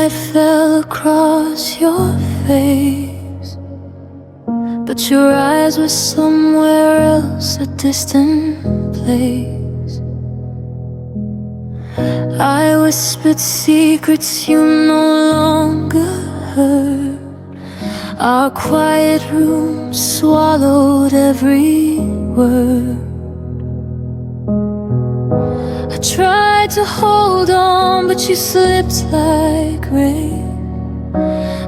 light fell across your face, but your eyes were somewhere else, a distant place. I whispered secrets you no longer heard. Our quiet room swallowed every word. I tried to hold on, but you slipped like rain,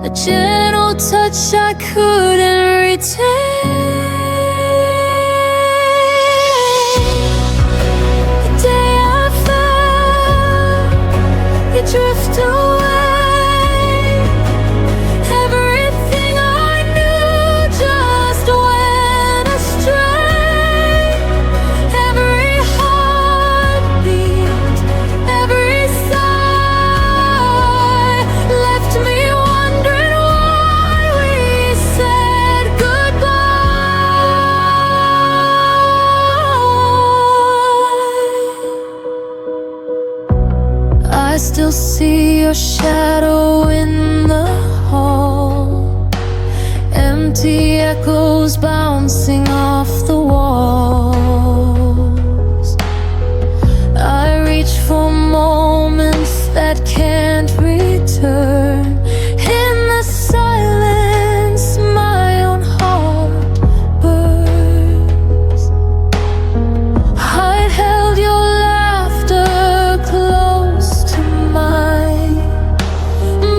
a gentle touch I couldn't retain. The day I fell, you drift away. Everything I knew just went astray. Every heartbeat, every sigh left me wondering why we said goodbye. I still see your shadow in the hall, empty echoes bouncing off the walls. I reach for moments that can't return. In the silence, my own heart burns. I held your laughter close to mine,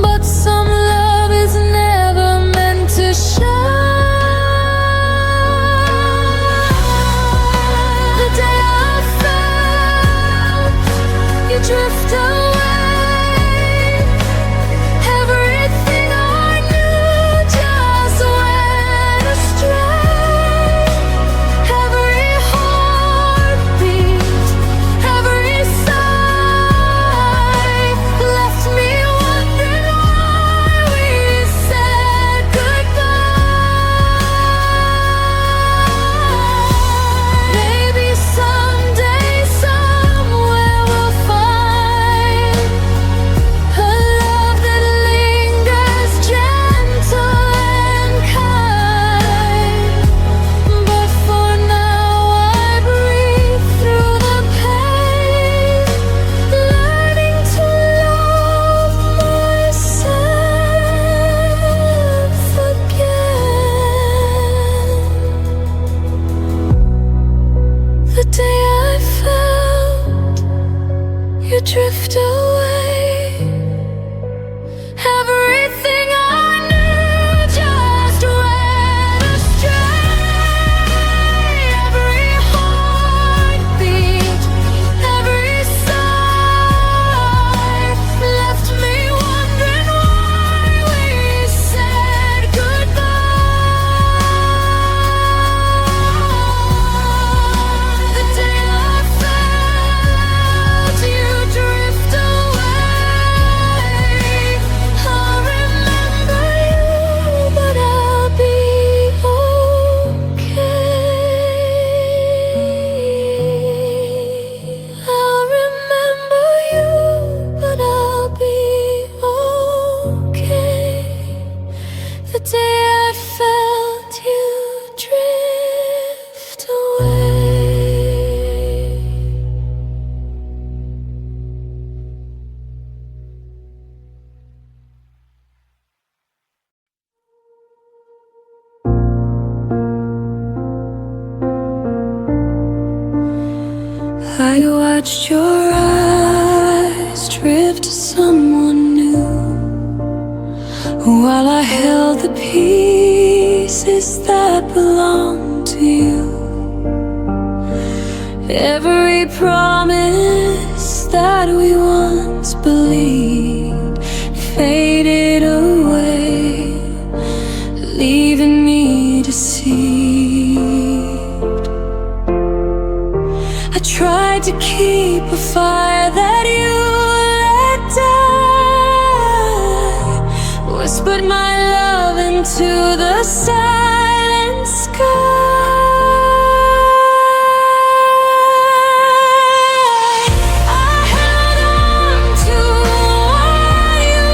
but some love is never meant to shine. The day I felt you drift away, everything I knew just went astray. Every heartbeat, every sigh left me wondering why we said goodbye. Maybe someday, somewhere we'll find a love that lingers, gentle and kind. But for now I breathe through the pain, learning to love myself again. The day I felt you drift away, everything I knew just went astray. Every heartbeat, every sigh left me wondering why we said goodbye. The day I felt you drift away, I remember you, but I'll be okay. I'll remember you, but I'll be okay. The day I felt you drift away. I watched your eyes drift to someone new, while I held the pieces that belonged to you. Every promise that we once believed faded away, leaving me deceived. I tried to keep a fire that you let die, whispered my love into the silent sky. I held on to what you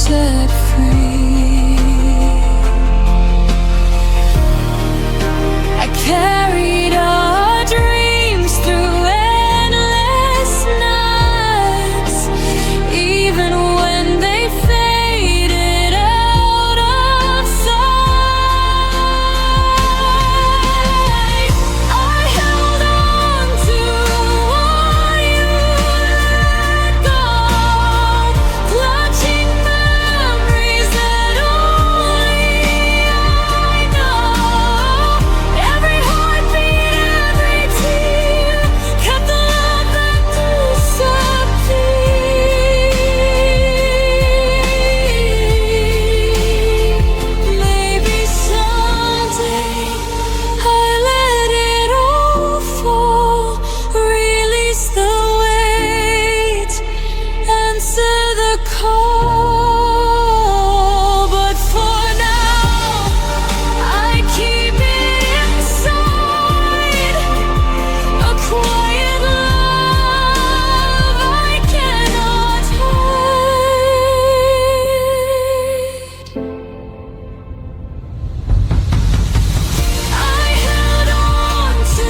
set free. I carried our dreams through endless nights, even when they faded out of sight. I held on to what you let go, clutching memories that only I know. Every heartbeat, every tear kept the love that disappeared. Maybe someday I let it all fall, release the weight, answer the call. But for now, I keep it inside, a quiet love I cannot hide. I held on to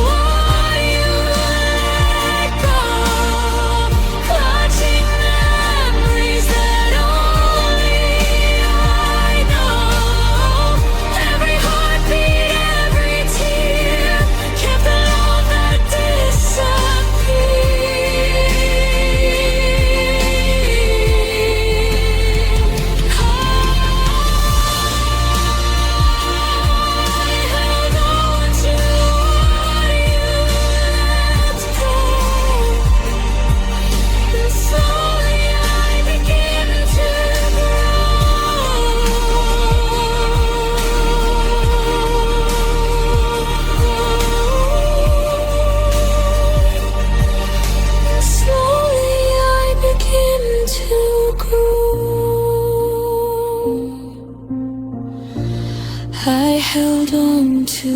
what you let go, clutching memories that only I know. Every heartbeat, every tear kept the love that disappeared. I held on to what you let go, and slowly I began to grow. Slowly I began to grow. I held on to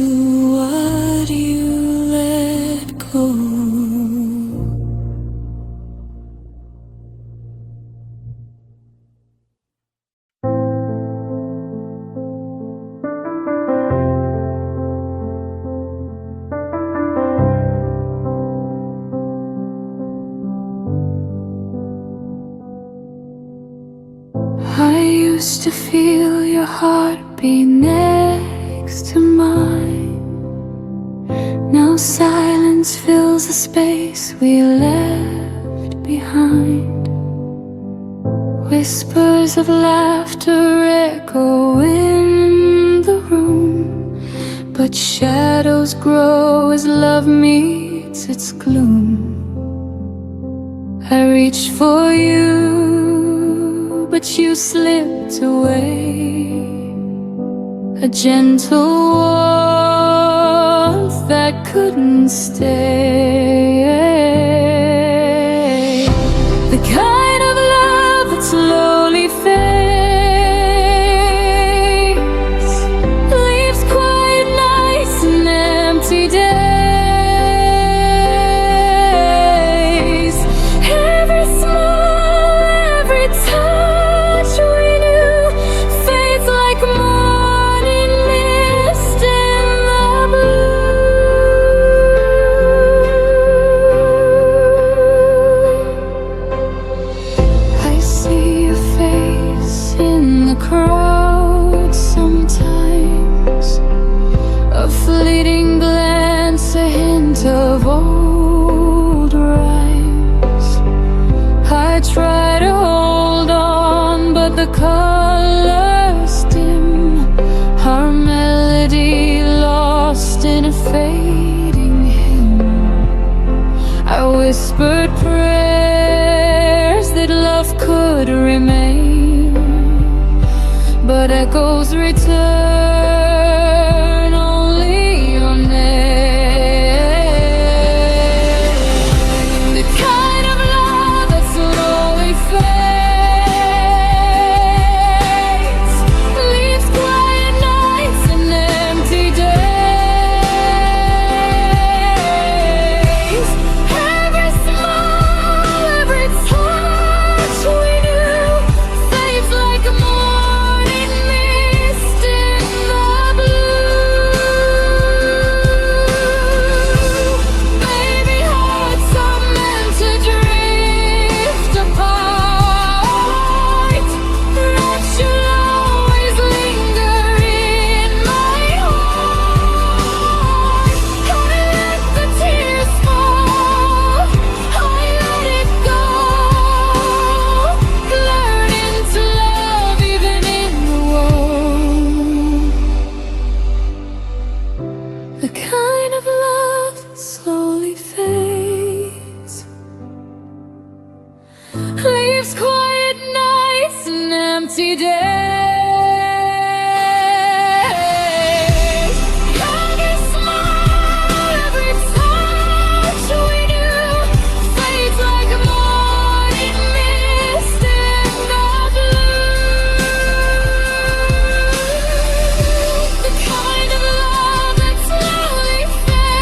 what you let go. I used to feel your heartbeat next to mine. Now silence fills the space we left behind. Whispers of laughter echo in the room, but shadows grow as love meets its gloom. I reached for you, but you slipped away. A gentle warmth that couldn't stay. The kind of love that slowly fades, leaves quiet nights and empty days. Every smile, every touch we knew fades like morning mist in the blue. I see your face in the crowd sometimes, a fleeting glance, a hint of old rhymes. I try to hold on, but the colors dim, our melody lost in a fading hymn. I whispered prayers that love could remain, but echoes return only your name. The kind of love that slowly fades, leaves quiet nights and empty days. Every smile, every touch we knew fades empty days. Every smile, every touch we knew fades like a morning mist in the blue. The kind of love that slowly fades.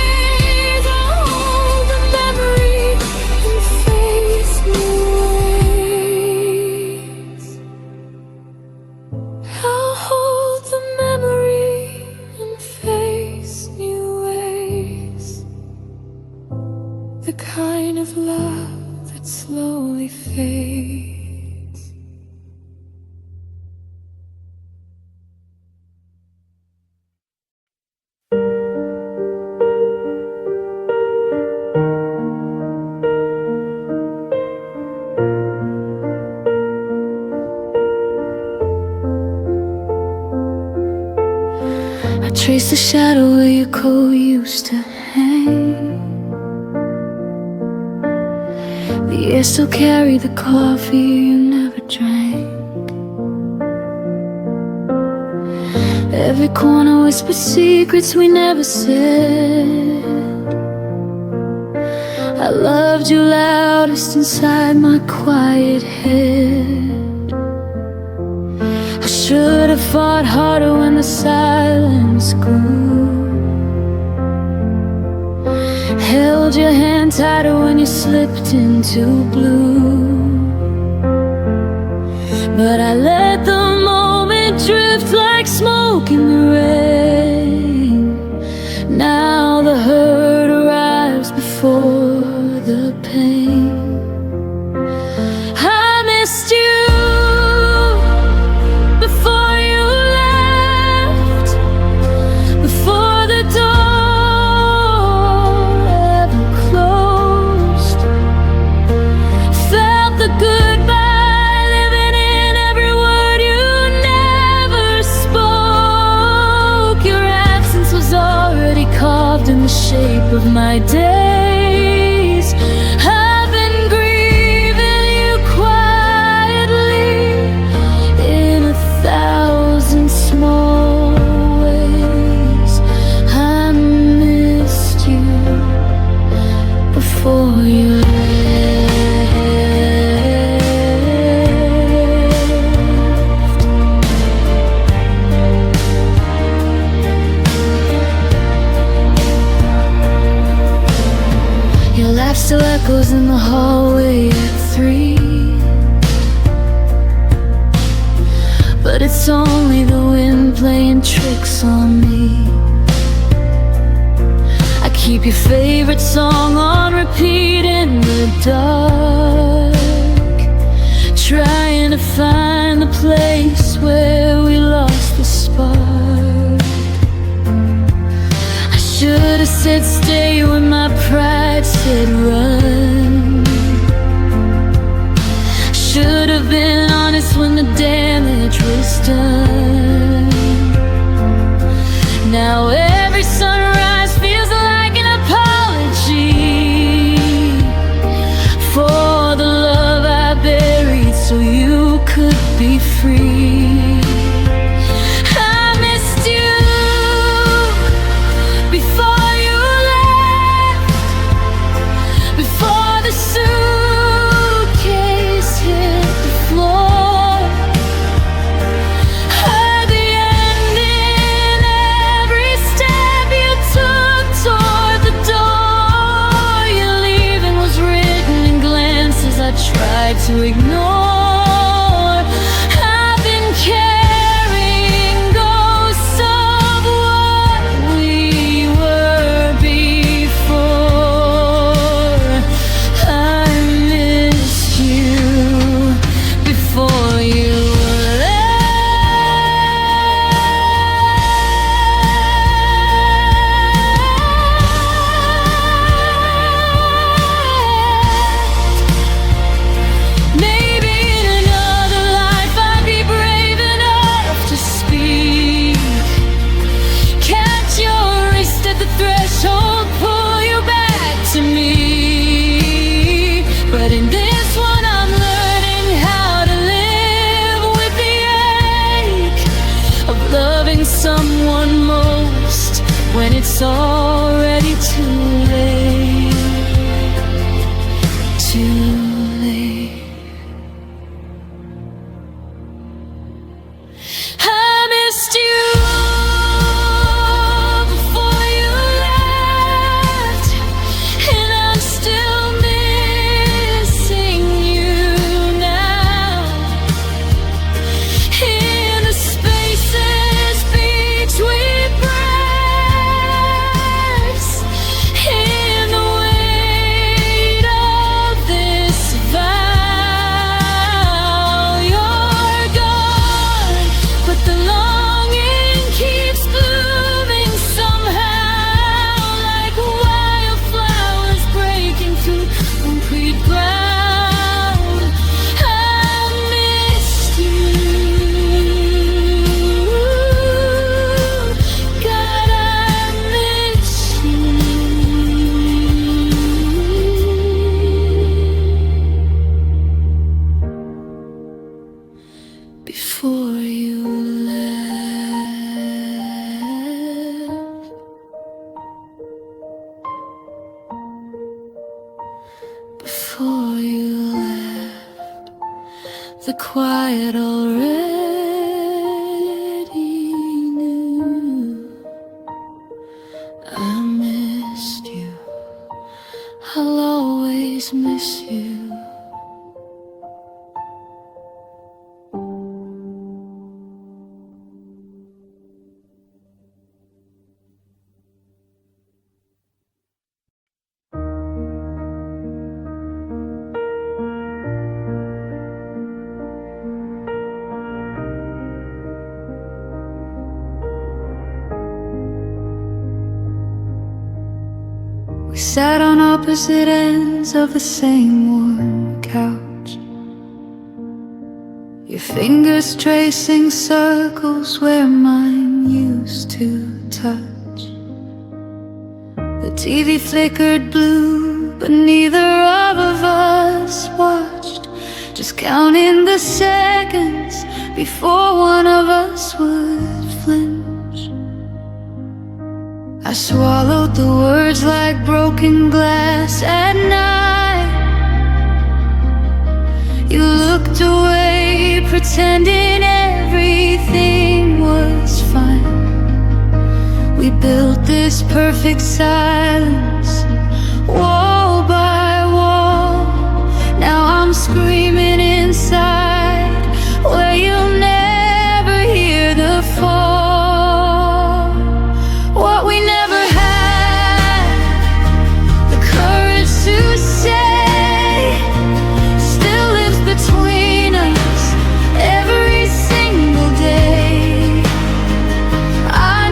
I'll hold the memory and face new ways. I'll hold the memory and face new ways. The kind of love that slowly fades. I trace the shadow where your coat used to hang. The air still carried the coffee you never drank. Every corner whispered secrets we never said. I loved you loudest inside my quiet head. I should have fought harder when the silence grew. Held your hand tighter when you slipped into blue. But I let the moment drift like smoke in the rain. Now the hurt arrives before the pain. I missed you before you left, before the door ever closed. Felt the goodbye living in every word you never spoke. Your absence was already carved in the shape of my days. I've been grieving you quietly in 1,000 small ways. I missed you before you left. Your laugh still echoes in the hallway at 3. But it's only the wind playing tricks on me. I keep your favorite song on repeat in the dark, trying to find the place where we lost the spark. I should have said stay when my pride said run. Should have been honest when the damage was done. Now every sunrise feels like an apology for the love I buried so you could be free. I missed you before you left, before the suitcase hit the floor. Heard the end in every step you took toward the door. Your leaving was written in glances I tried to ignore. I've been carrying ghosts of what we were before. I missed you before you left. Maybe it's already too late. Too late. I missed you before you left, and I'm still missing you now. In the spaces between breaths, in the weight of this vow, you're gone, but the longing keeps blooming somehow, like wildflowers breaking through concrete ground. I missed you, God, I miss you. Before you left, before you left, the quiet already knew. I missed you, I'll always miss you. We sat on opposite ends of the same worn couch, your fingers tracing circles where mine used to touch. The TV flickered blue, but neither of us watched, just counting the seconds before one of us would flinch. I swallowed the words like broken glass at night. You looked away, pretending everything was fine. We built this perfect silence, wall by wall. Now I'm screaming inside, where you'll never hear the fall. What we never had the courage to say still lives between us every single day. I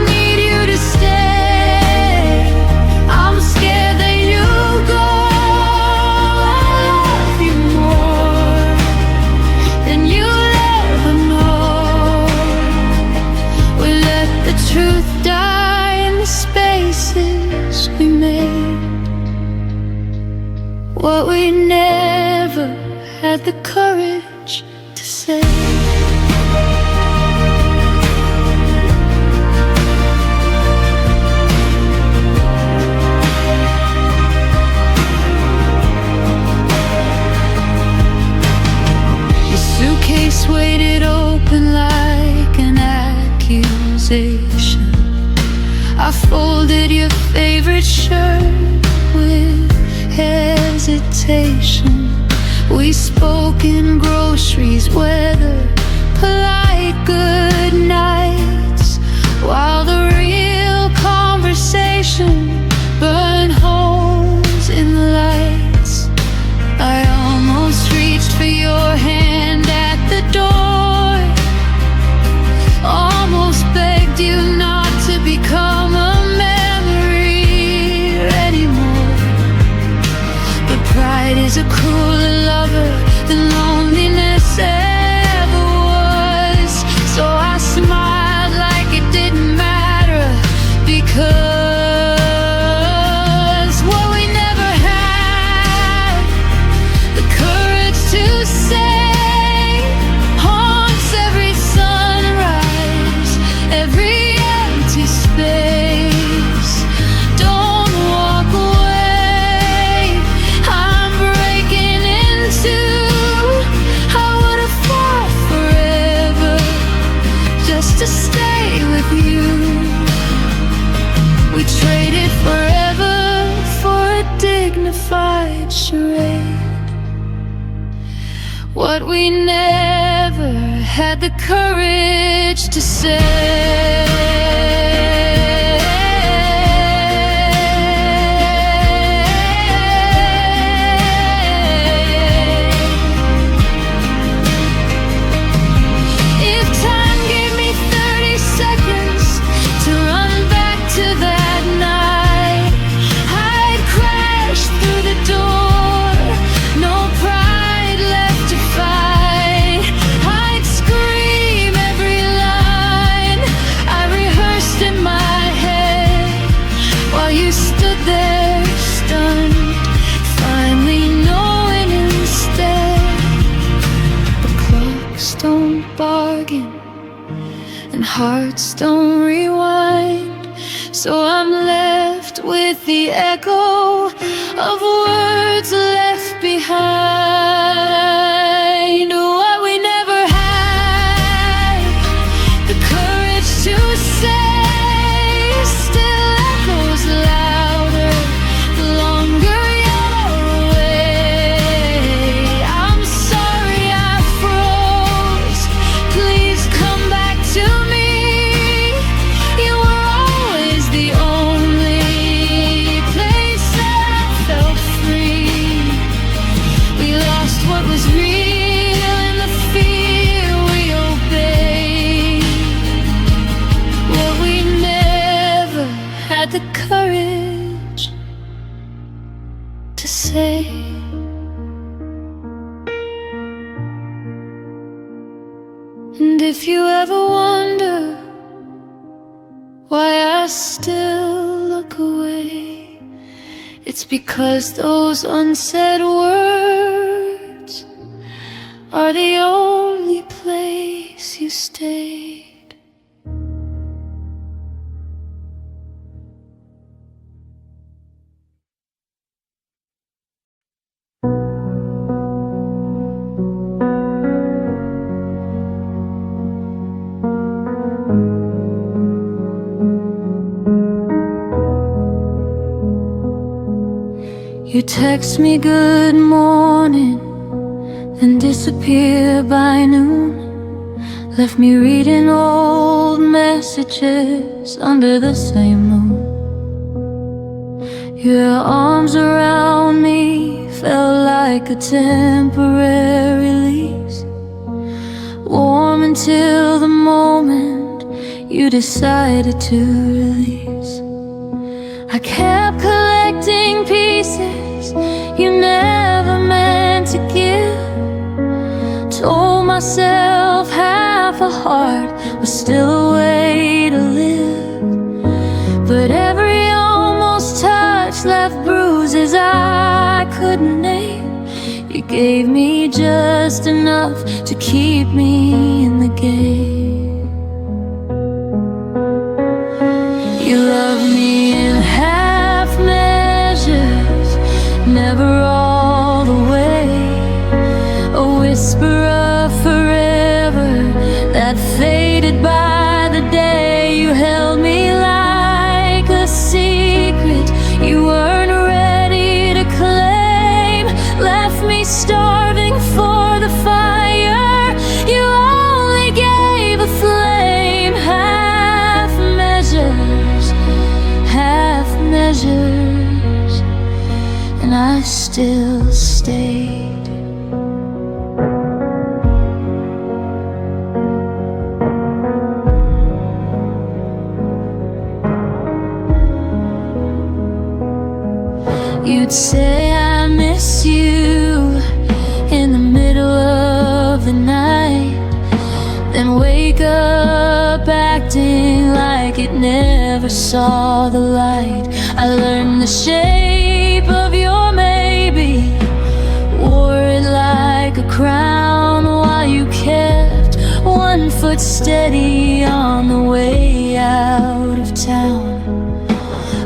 need you to stay. I'm scared that you'll go. I love you more than you'll ever know. We let the truth die in the spaces we made. What we never had the courage to say. Your suitcase weighted open like an accusation. I folded your favorite shirt with hesitation. We spoke in groceries, weather, polite good nights, while the real conversation burned holes in the lights. I almost reached for your hand at the door, almost begged you not to become a memory anymore. But pride is a crueler lover than loneliness ever what we never had the courage to say. And hearts don't rewind, so I'm left with the echo of words left behind. What we never had the courage to say still echoes louder the longer you're away. I'm sorry I froze, please come back to me. The courage to say. And if you ever wonder why I still look away, it's because those unsaid words are the only place you stayed. You text me good morning, then disappear by noon. Left me reading old messages under the same moon. Your arms around me felt like a temporary release, warm until the moment you decided to release. I kept collecting pieces you never meant to give. Told myself half a heart was still a way to live, but every almost touch left bruises I couldn't name. You gave me just enough to keep me in the game. You loved me in half measures, never all the way. A whisper of forever that faded by the day. You held me like a secret you weren't ready to claim. Left me starving for the fire you only gave a flame. Half measures, half measures, and I still stayed. You'd say I miss you in the middle of the night, then wake up acting like it never saw the light. I learned the shape of your maybe, wore it like a crown while you kept one foot steady on the way out of town.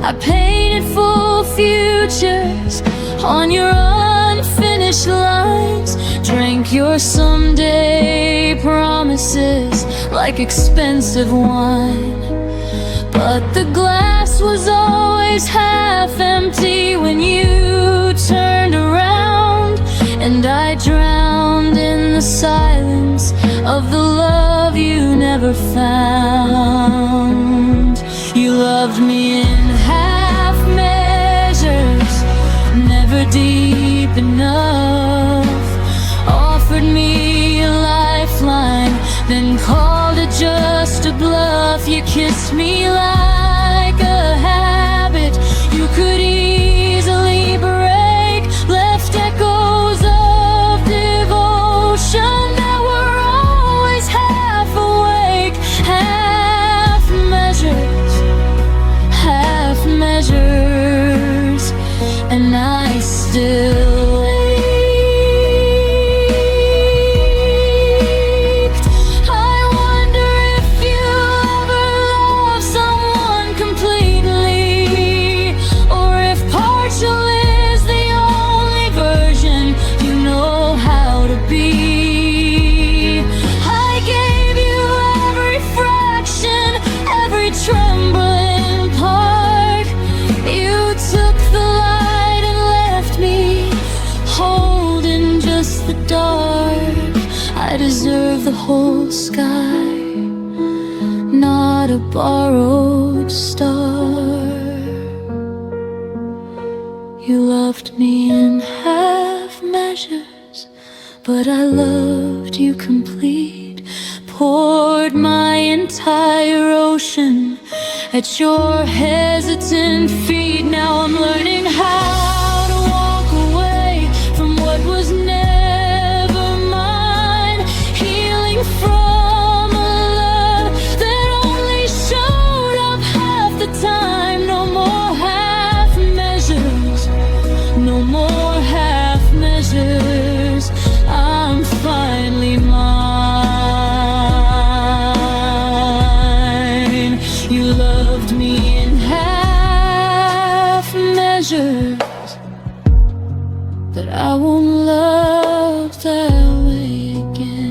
I painted full futures on your unfinished lines, drank your someday promises like expensive wine. But the glass was always half empty when you turned around, and I drowned in the silence of the love you never found. You loved me in half measures, never deep enough. Offered me a lifeline, then called it just a bluff. You kissed me like a habit you could easily break, left echoes of devotion that were always half awake. Half measures, and I still ached. I wonder if you ever love someone completely, or if partial is the only version you know how to be. I gave you every fraction, every trembling part. You took the light and left me holding just the dark. I deserve the whole sky, not a borrowed star. You loved me in half measures, but I loved you complete. Poured my entire ocean at your hesitant feet. Now I'm learning how to walk away from what was never mine, healing from a love that only showed up half the time. No more half measures, no more half measures. I'm finally mine. You loved me in half measures, but I won't love that way again.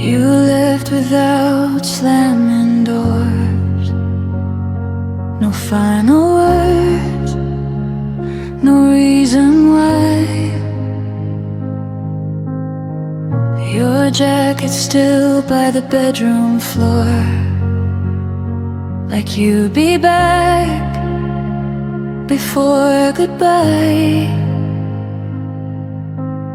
You left without slamming doors, no final words, no reason why. Your jacket's still by the bedroom floor, like you'd be back before goodbye.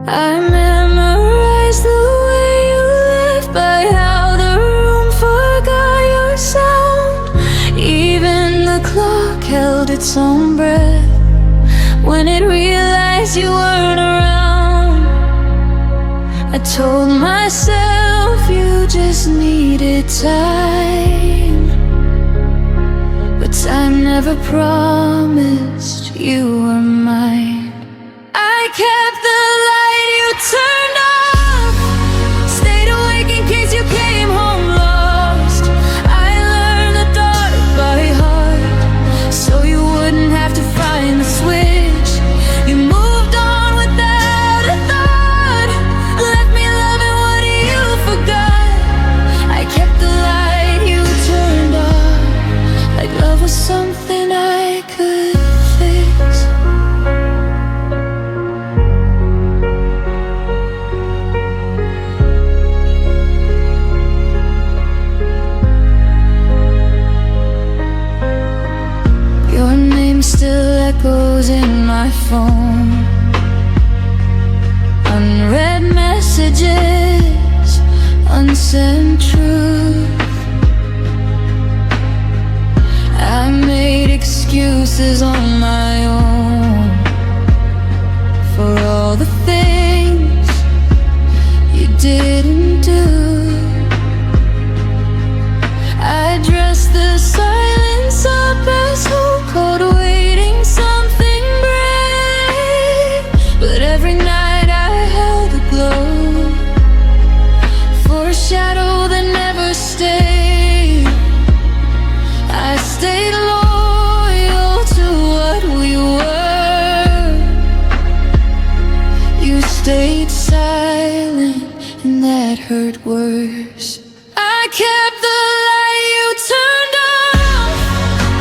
I memorized the way you left, by how the room forgot your sound. Even the clock held its own breath when it realized you weren't around. I told myself you just needed time, but time never promised you were mine. I kept the light you turned off, stayed awake in case you came home lost. I learned the dark by heart, so you wouldn't have to find the switch. You moved on without a thought, left me loving what you forgot. I kept the light you turned off, like love was something I could fix. Your name still echoes in my phone, unread messages, unsent truth. I made excuses on my own for all the things you didn't do. I dressed the silence up as hope, cold that hurt worse. I kept the light you turned off,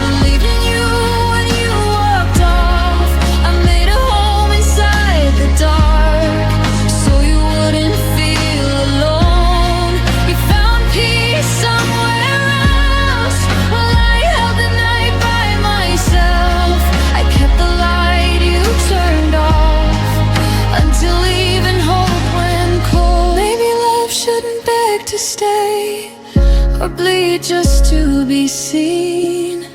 believed in you when you walked off. I made a home inside the dark, so you wouldn't feel alone. You found peace somewhere else, while I held the night by myself. I kept the light you turned off, until even hope went cold. Maybe love shouldn't beg to stay, or bleed just to be seen.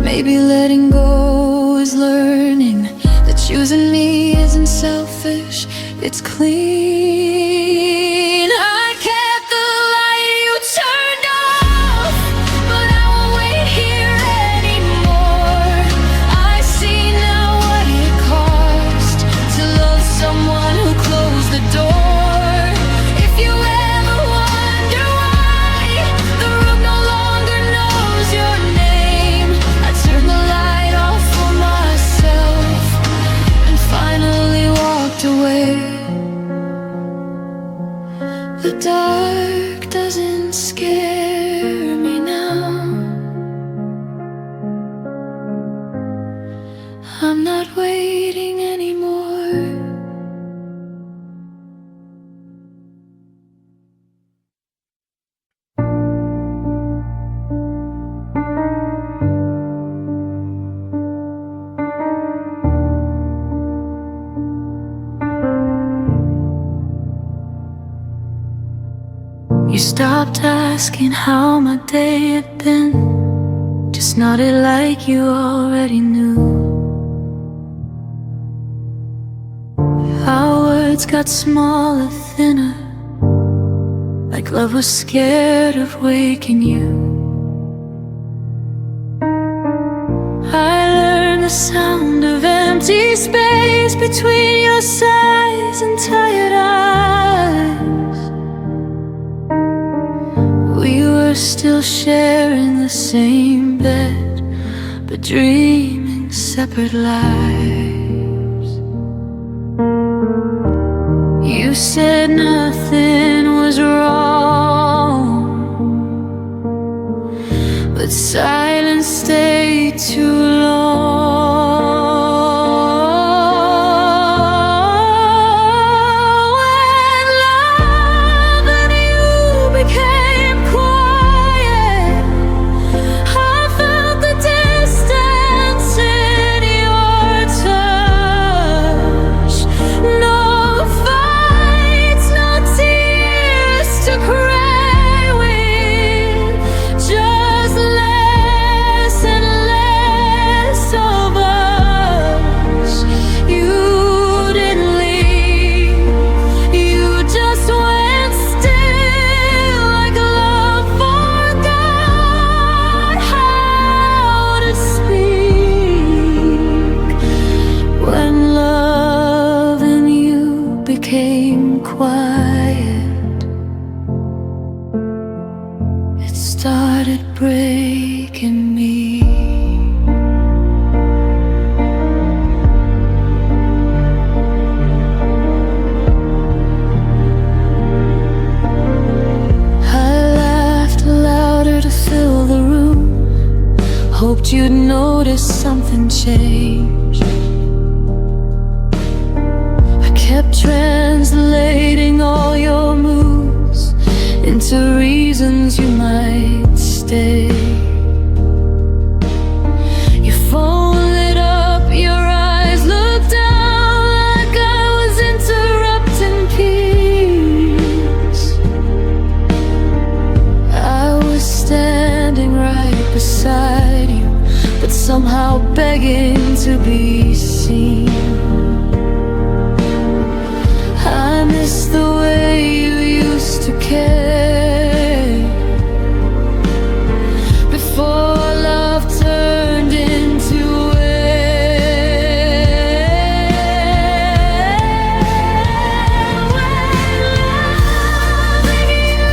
Maybe letting go is learning that choosing me isn't selfish, it's clean. I kept the light you turned off, but I won't wait here anymore. I see now what it cost to love someone who closed the door. If you ever wonder why the room no longer knows your name, I turned the light off for myself and finally walked away. The dark doesn't scare me now. I'm not waiting anymore. You stopped asking how my day had been, just nodded like you already knew. Our words got smaller, thinner, like love was scared of waking you. I learned the sound of empty space between your sighs and tired eyes. We were still sharing the same bed, but dreaming separate lives. You said nothing was wrong, but silence stayed too long. When love and you became quiet, I felt the distance in your touch. No fights, no tears to cry with, just less and less of us. You didn't leave, you just went still, like love forgot how to speak. When love and you became quiet, it started breaking me. I laughed louder to fill the room, hoped you'd notice something changed. I kept translating all your moves into reasons you might stay. Your phone lit up, your eyes looked down like I was interrupting peace. I was standing right beside you, but somehow begging to be seen. I miss the way you used to care, before love turned into air. When love and you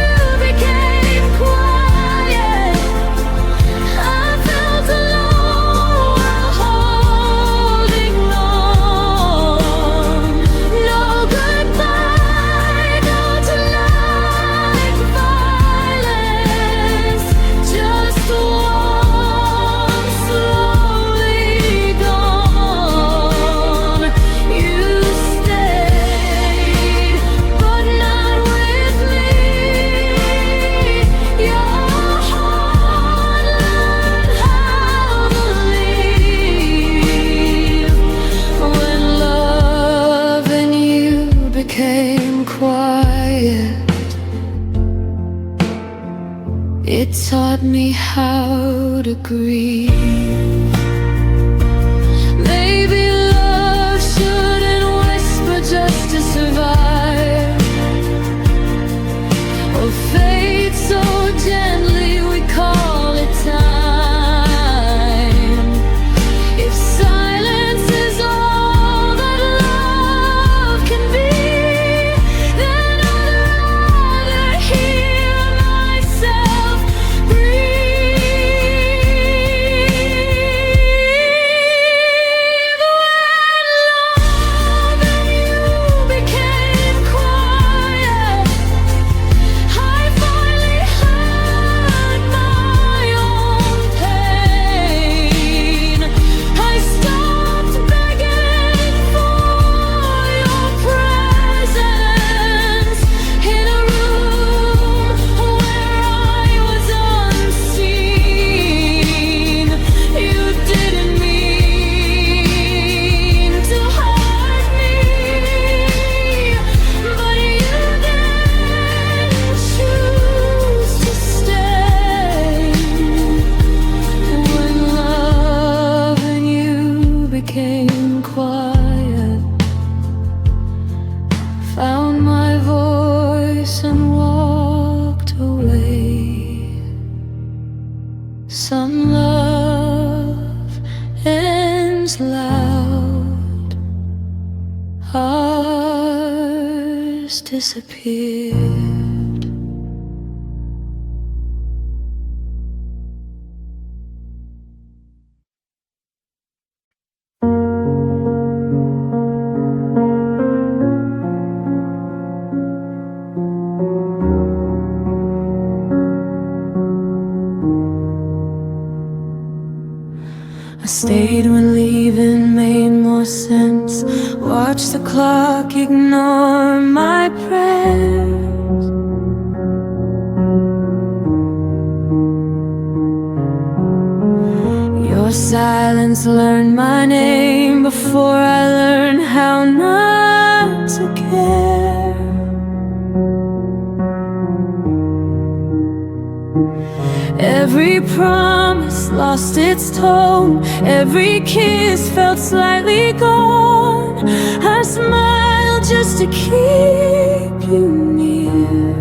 became quiet, I felt alone, holding on. No goodbye, no to to grieve. Maybe love shouldn't whisper just to survive, or fade so gently we call it time. If silence is all that love can be, then I'd rather hear myself breathe. When love and you became quiet, I finally heard my own pain. I stopped begging for your presence in a room where I was unseen. You didn't mean to hurt me, but you didn't choose to stay. When love and you became quiet, found my voice and walked away. Some love ends loud, ours disappeared. I stayed when leaving made more sense. Watch the clock ignore my prayers. Your silence learned my name before I learned how not to care. Every promise lost its tone, every kiss felt slightly gone. I smiled just to keep you near,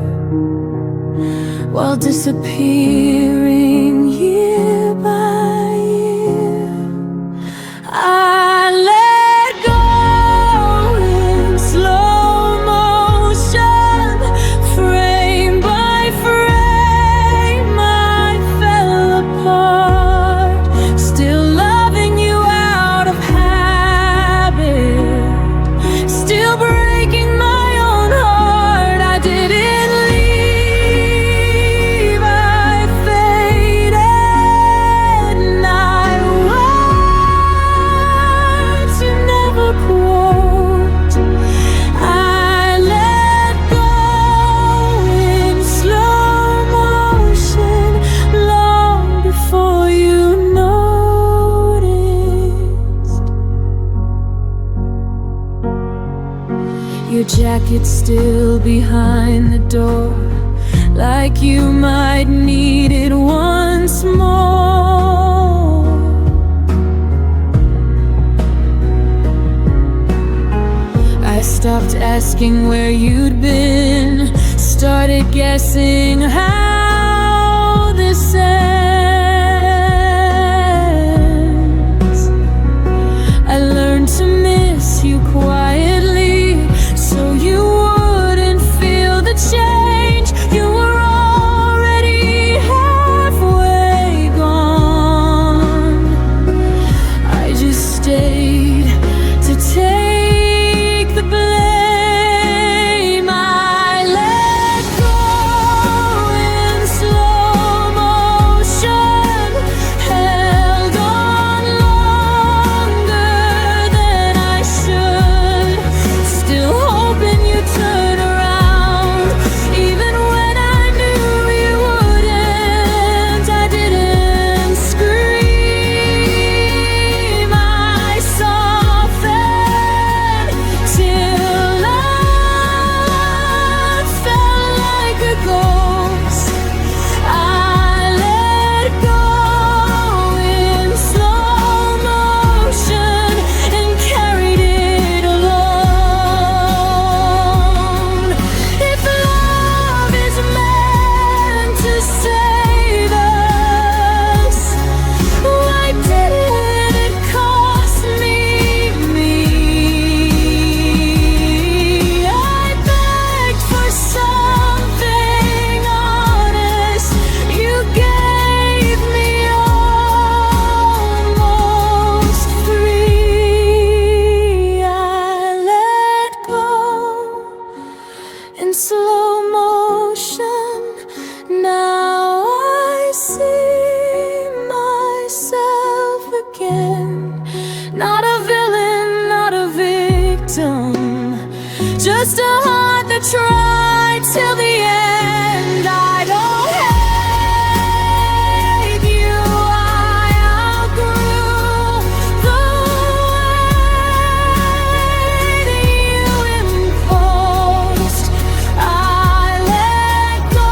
while disappearing year by year. I let go in slow motion, frame by frame I fell apart. Still loving you out of habit, still breaking my own heart. I didn't leave, I faded, and I words you never quote. I let go in slow motion long before you noticed. Your jacket still behind the door, like you might need it once more. I stopped asking where you'd been, started guessing how this ends. I learned to miss you quietly, so you wouldn't feel the change. You were already halfway gone. I just stayed to take the blame. I let go in slow motion. just a heart that tried till the end. I don't hate you, I outgrew the way that you imposed. I let go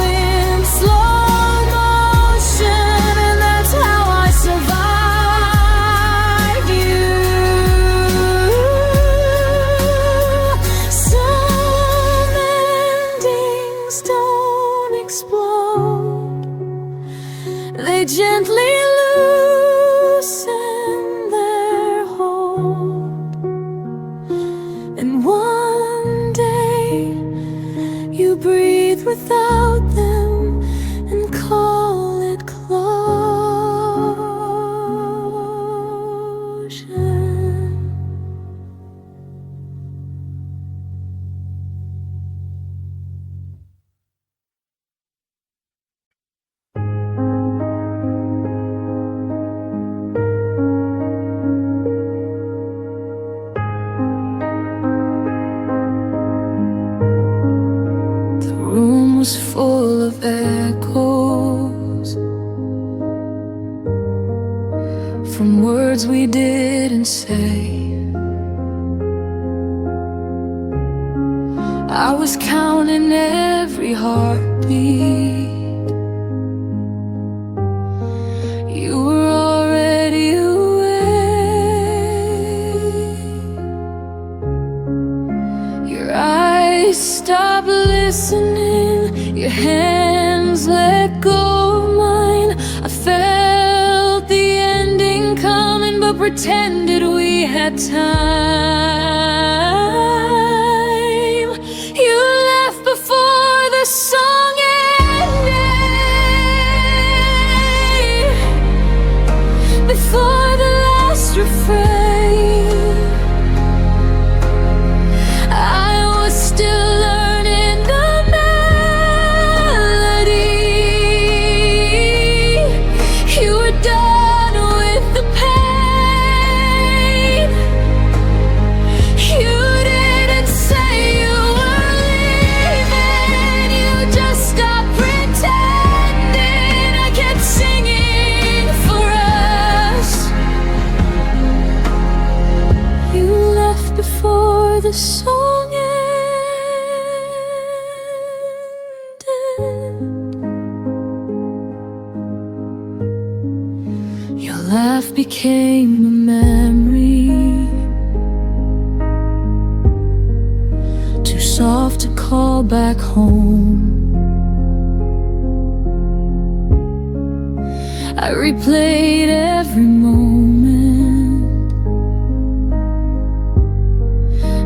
in slow motion, and that's how I survived you. Some endings don't explode, they gently loosen their hold, and one day you breathe without them and call it closure. The room was full of echoes from words we didn't say. I was counting every heartbeat. You were already away. Your eyes stopped listening, your hands let go of mine. I felt the ending coming, but pretended we had time. You left before the song ended, before the last refrain. I was still learning the melody. You were done with the pain. You didn't say you were leaving, you just stopped pretending. I kept singing for us. You left before the song ended. Your laugh became a memory, too soft to call back home. I replayed every moment,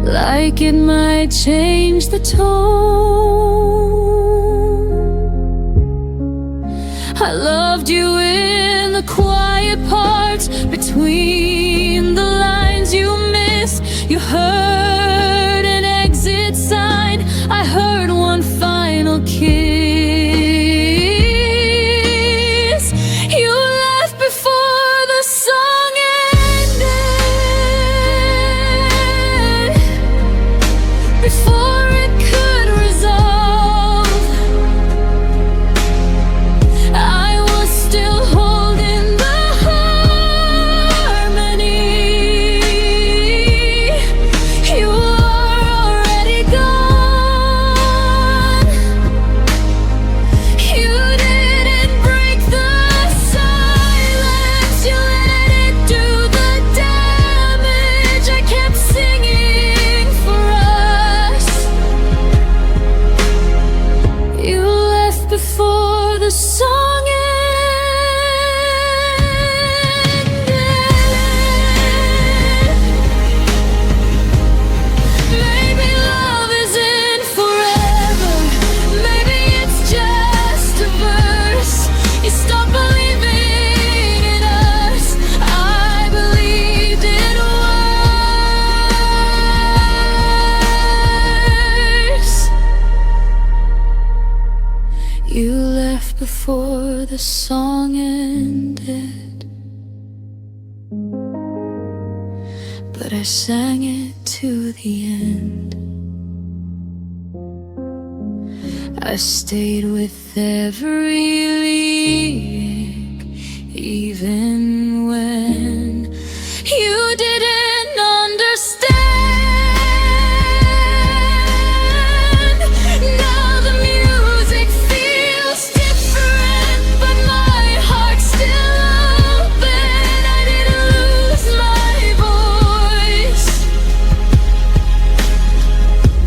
like it might change the tone. I loved you in the quiet parts, between the lines you missed. You heard an exit sign, I heard one final kiss. You left before the song ended, before it could resolve. I was still holding the harmony. You were already gone. You didn't break the silence, you let it do the damage. I kept singing for us. You left before the song ended. Maybe love isn't forever, maybe it's just a verse. You stopped believing in us, I believed it worse. You left before the song ended, that I sang it to the end. I stayed with every lyric, even when you didn't understand. Now the music feels different, but my heart's still open. I didn't lose my voice.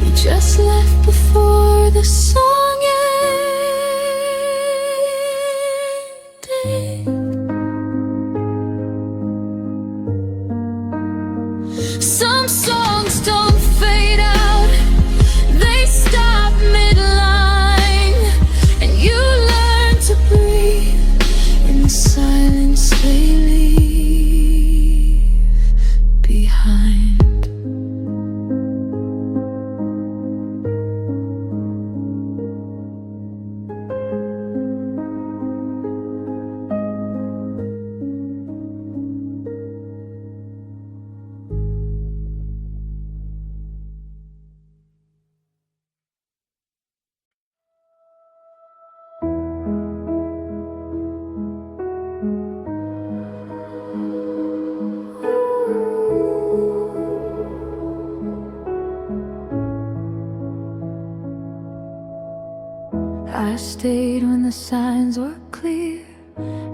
You just left before the song ended. Some songs don't fade out, they stop mid-line, and you learn to breathe in the silence they leave behind. I stayed when the signs were clear,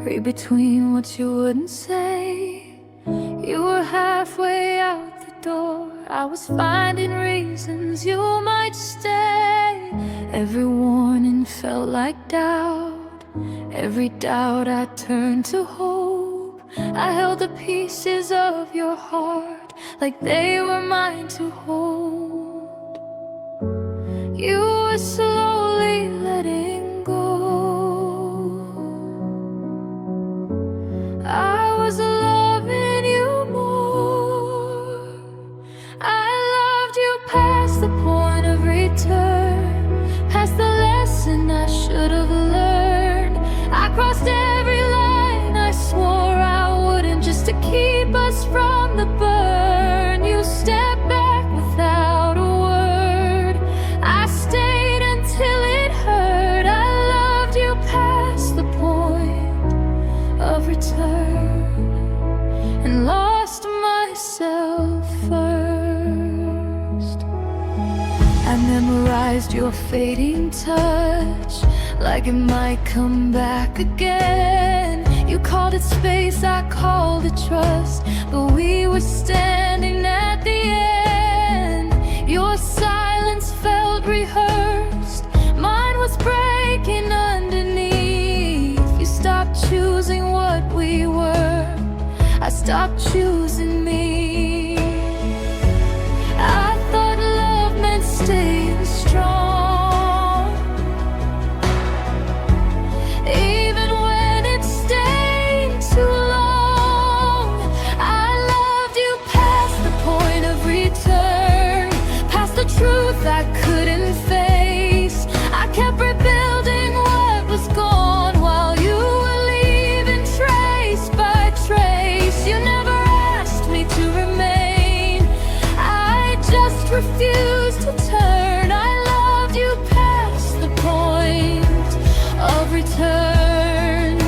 read between what you wouldn't say. You were halfway out the door, I was finding reasons you might stay. Every warning felt like doubt, every doubt I turned to hope. I held the pieces of your heart like they were mine to hold. You were slowly letting go. I was loving you more. I loved you past the point of return, past the lesson I should have learned. I crossed every line I swore I wouldn't, just to keep us from the burn. You stepped back without a word. I stayed until it hurt. I loved you past the point of return, and lost myself first. I memorized your fading touch, like it might come back again. You called it space, I called it trust, but we were standing at the end. Your silence felt rehearsed, mine was breaking underneath. You stopped choosing what we were, I stopped choosing me. I thought love meant staying strong, even when it stayed too long. I loved you past the point of return, past the truth I couldn't face. I kept rebuilding what was gone while you were leaving trace by trace. You never asked me to remain, I just refused to turn. I loved you past the point of return,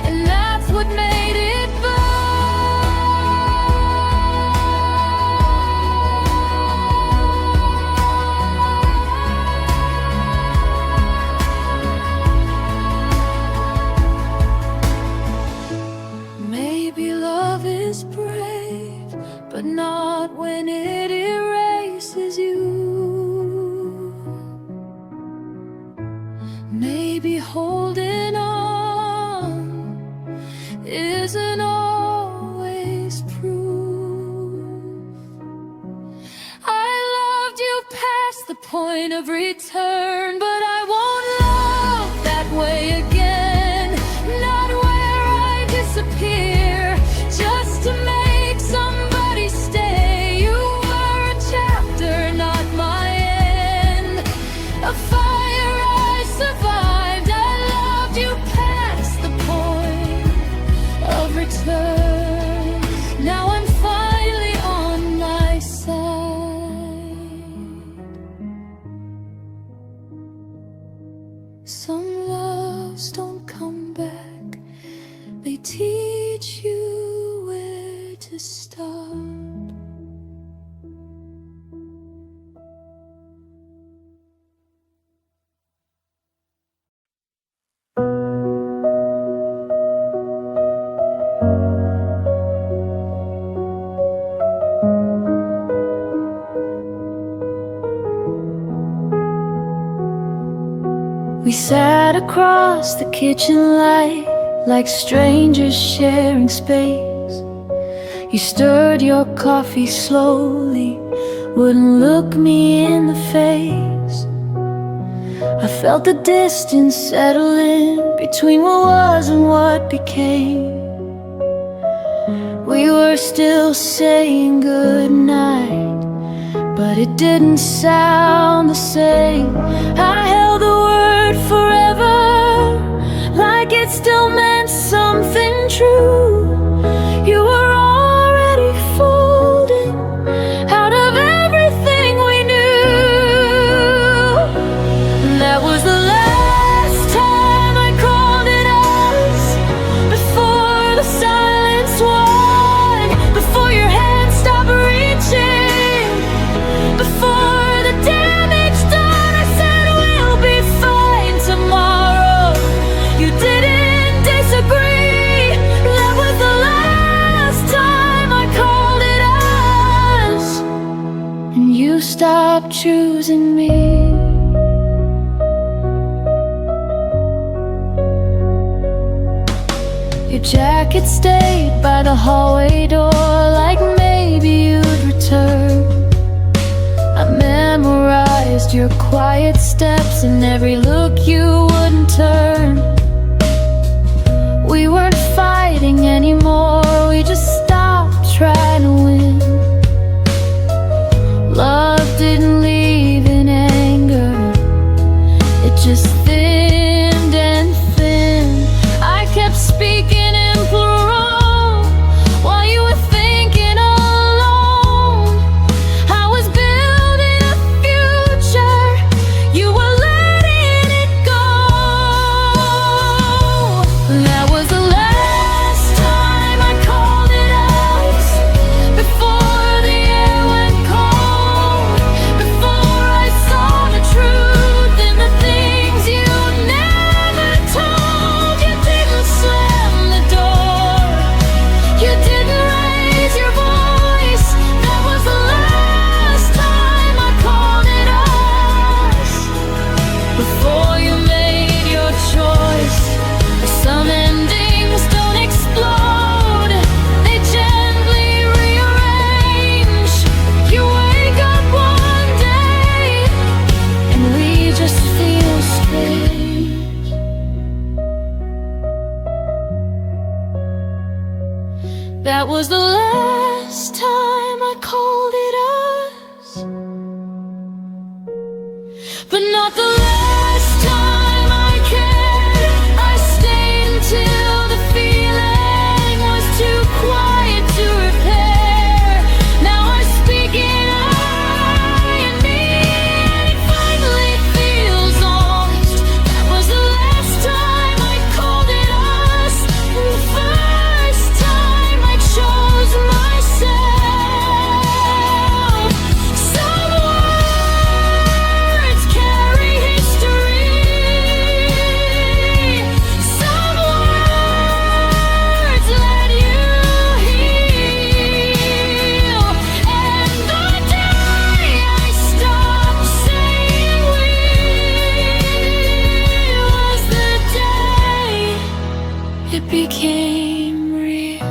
and that's what made it burn. Maybe love is brave, but not when it erases you. Maybe holding on isn't always proof. I loved you past the point of return, but I won't love that way again. Not where I disappear just to make somebody stay. You were a chapter, not my end, a fire I survived. I loved you past the point of return. Now I'm finally on across the kitchen light like strangers sharing space. You stirred your coffee slowly, wouldn't look me in the face. I felt the distance settle in between what was and what became. We were still saying goodnight, but it didn't sound the same. I held the word forever like it still meant something true. You were already folding out of everything we knew. And that was the last time I called it us, before the silence won, before your hand stopped reaching, before the damage done. I said we'll be fine tomorrow. You didn't disagree. That was the last time I called it us, and you stopped choosing me. Your jacket stayed by the hallway door like maybe you'd return. I memorized your quiet steps and every look you wouldn't turn. We weren't fighting anymore, we just stopped trying to win. Love didn't leave in anger, it just thinned and thinned. I kept speaking in plural while you were thinking alone. I was building a future, you were letting it go. That was the last time I called it us, before the air went cold, before I saw the truth in the things you never told. You didn't slam the door, you didn't raise your voice. That was the last time I called it us, before you made your choice. Some endings don't explode, they gently rearrange. You wake up one day and we just feel strange. That was the last time I called it us, but not the last time I cared. I stayed until the feeling was too quiet to repair. Now I speak in I and me, and it finally feels honest. That was the last time I called it us, and the first time I chose myself. Some words carry history, some words let you heal. And the day I stopped saying we was the day it became real.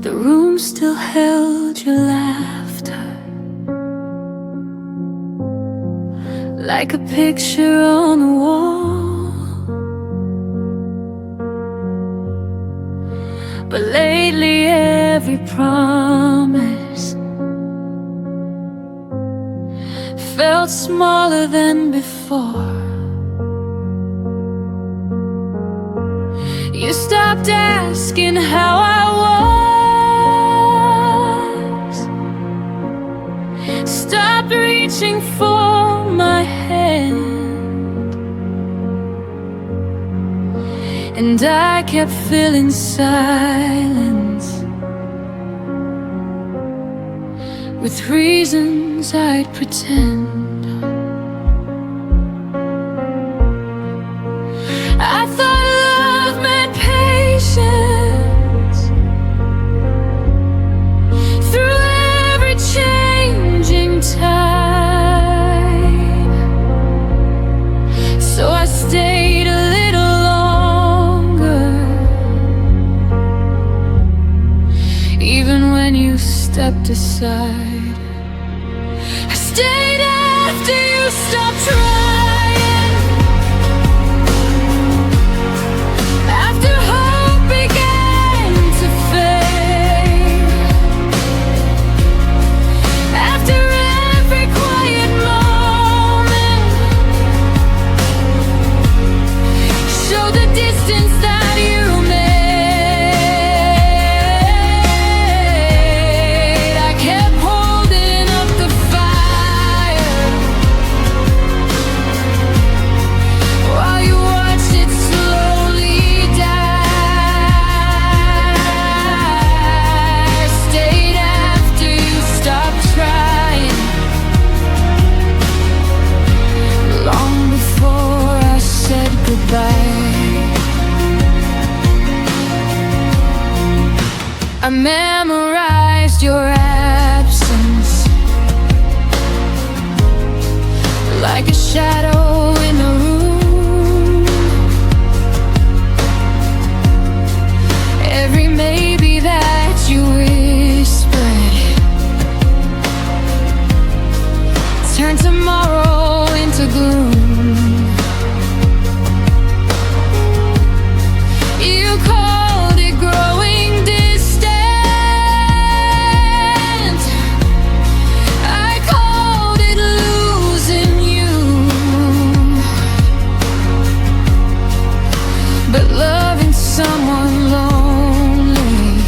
The room still held your laughter, like a picture on the wall. But lately every promise felt smaller than before. You stopped asking how I was, stopped reaching for my hand, and I kept filling silence with reasons I'd pretend. stepped aside. I stayed after you stopped trying. After hope began to fade. After every quiet moment showed the distance that you made. I kept holding up the fire while you watched it slowly die. Stayed after you stopped trying, long before I said goodbye. I memorized your absence like a shadow in a room. Every maybe that you whispered turned tomorrow into gloom. You called it growing distant. I called it losing you. But loving someone lonely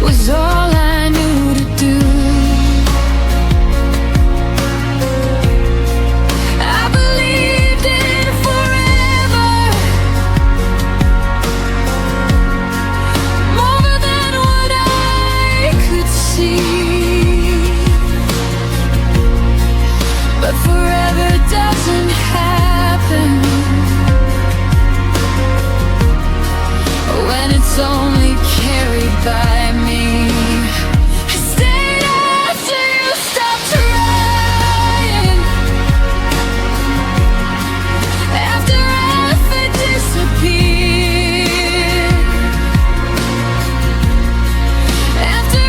was all I knew to do. I believed in forever, more than what I could see. But forever doesn't happen when it's only carried by me. I stayed after you stopped trying. After effort disappeared. After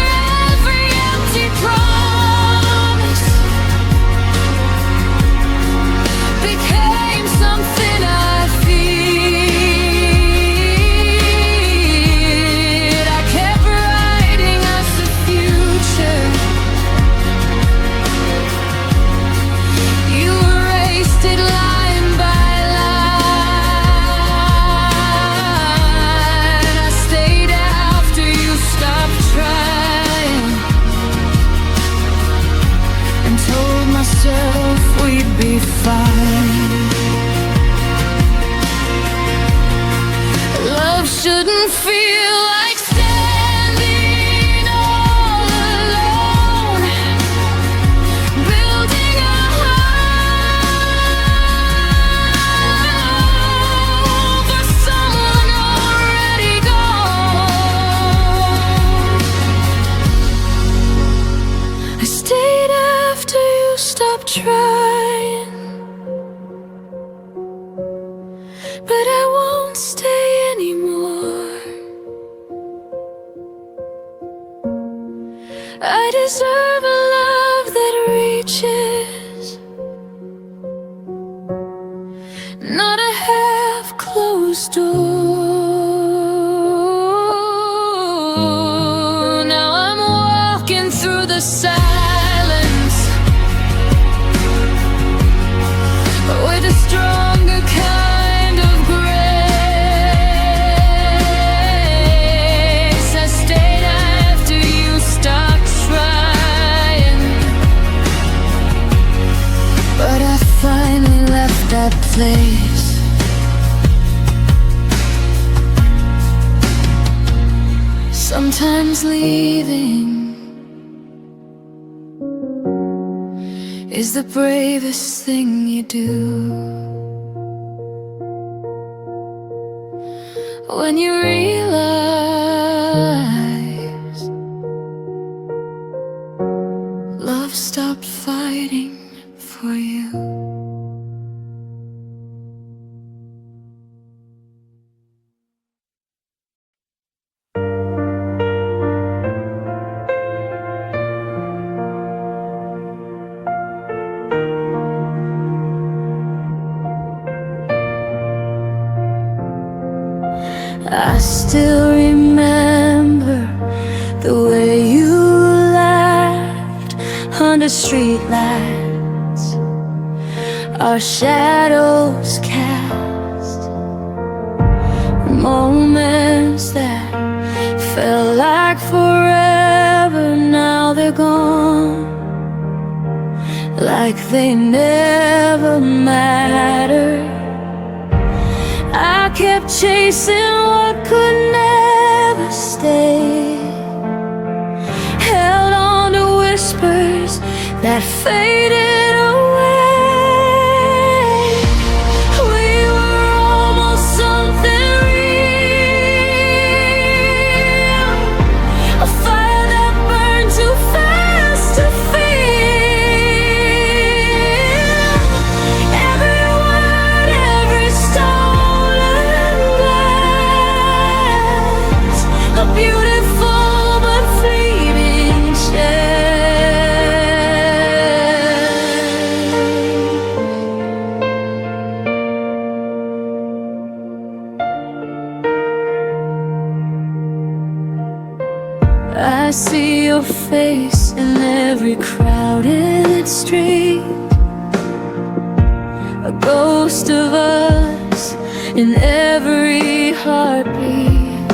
every empty promise became something I feared. I kept writing us a future. You erased it line by line. I stayed after you stopped trying and told myself we'd be fine. Love shouldn't feel like standing all alone, building a home for someone already gone. I stayed after you stopped trying, but I won't stay anymore. I deserve a love that reaches, not a half-closed door. Now I'm walking through the silence with a stronger kind of grace. I stayed after you stopped trying, but I finally left that place. Sometimes leaving is the bravest thing you do. When you realize love stopped fighting for you. I still remember the way you laughed under streetlights, our shadows cast, moments that felt like forever. Now they're gone, like they never mattered. I kept chasing what could never stay, held on to whispers that faded away. We were almost something real, a fire that burned too fast to feel. Every word, every stolen glance, a beautiful but fleeting chance. I see your face in every crowded street, a ghost of us in every heartbeat.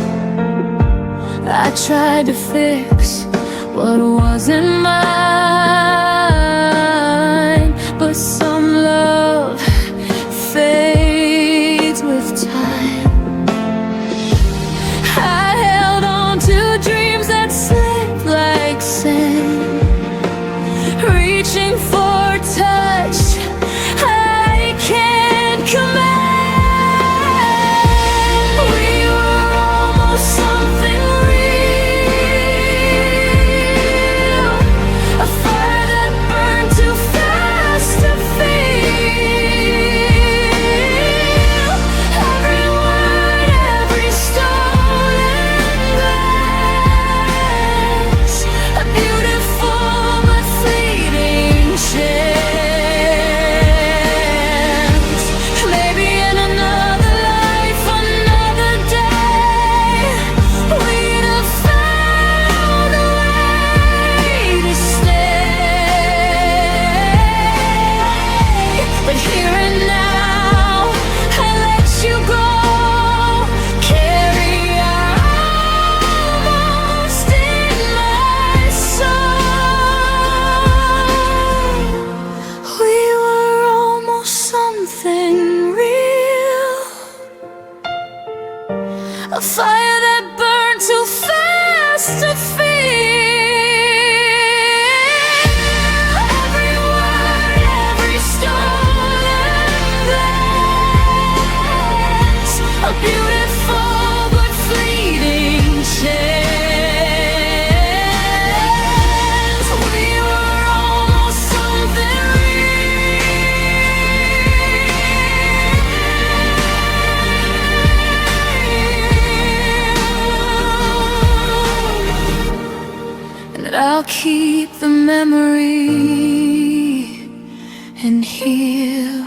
I tried to fix what wasn't mine, but some love fades with time. I held on to dreams that slipped like sand, reaching for a touch I can't command. We were almost something real, a fire that burned too fast to feel. Every word, every stolen glance, a beautiful but fleeting chance. Maybe in another life, another day, we'd have found a way to stay. But here and now, I let you go, carry our almost in my soul. We were almost something real, a fire that burned too fast to feel. Every word, every stolen glance, a beautiful but fleeting chance. We were almost something real, and I'll keep the memory and heal.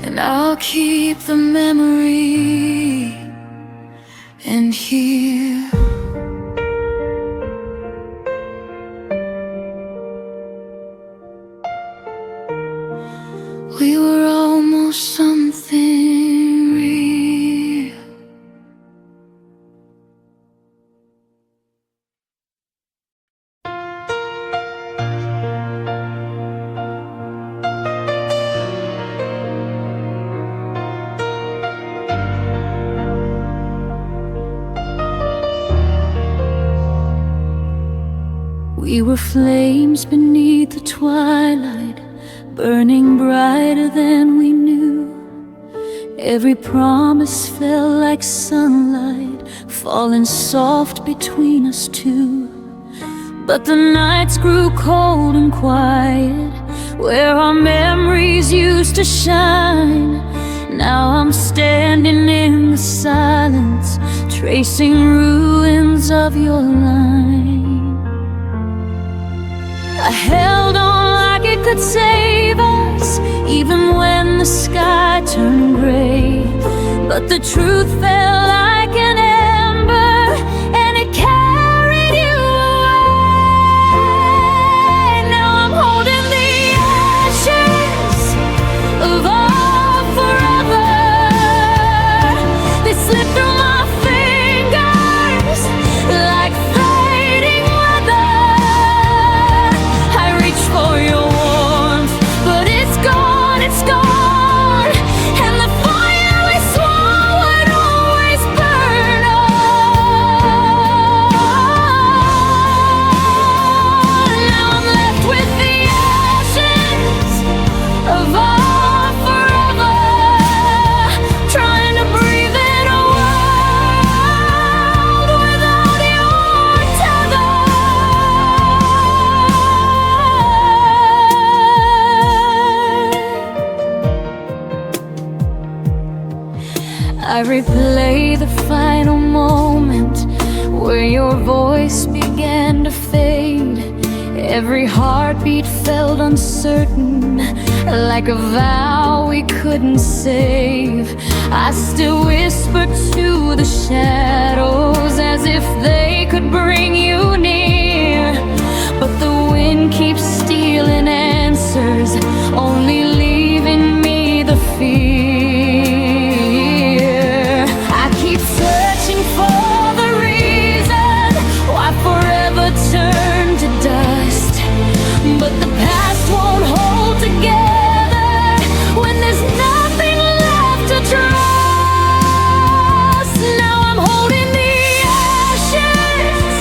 And I'll keep the memory and heal. We were almost something real. We were flames beneath the twilight, burning brighter than we knew. Every promise fell like sunlight, falling soft between us two. But the nights grew cold and quiet, where our memories used to shine. Now I'm standing in the silence, tracing ruins of your line. I held on like it could save us, even when the sky turned gray. But the truth felt like an ember, and it carried you away. Now I'm holding the ashes of our forever. They slip through my fingers like fading weather. I reach for your warmth, but it's gone, it's gone. And the fire we swore would always burn on. Now I'm left with the ashes of our forever, trying to breathe in a world without your tether. I replay the final moment where your voice began to fade. Every heartbeat felt uncertain, like a vow we couldn't save. I still whisper to the shadows as if they could bring you near. But the wind keeps stealing answers, only leaving me the fear. I keep searching for the reason why forever turned to dust, but the past won't hold together when there's nothing left to trust. Now I'm holding the ashes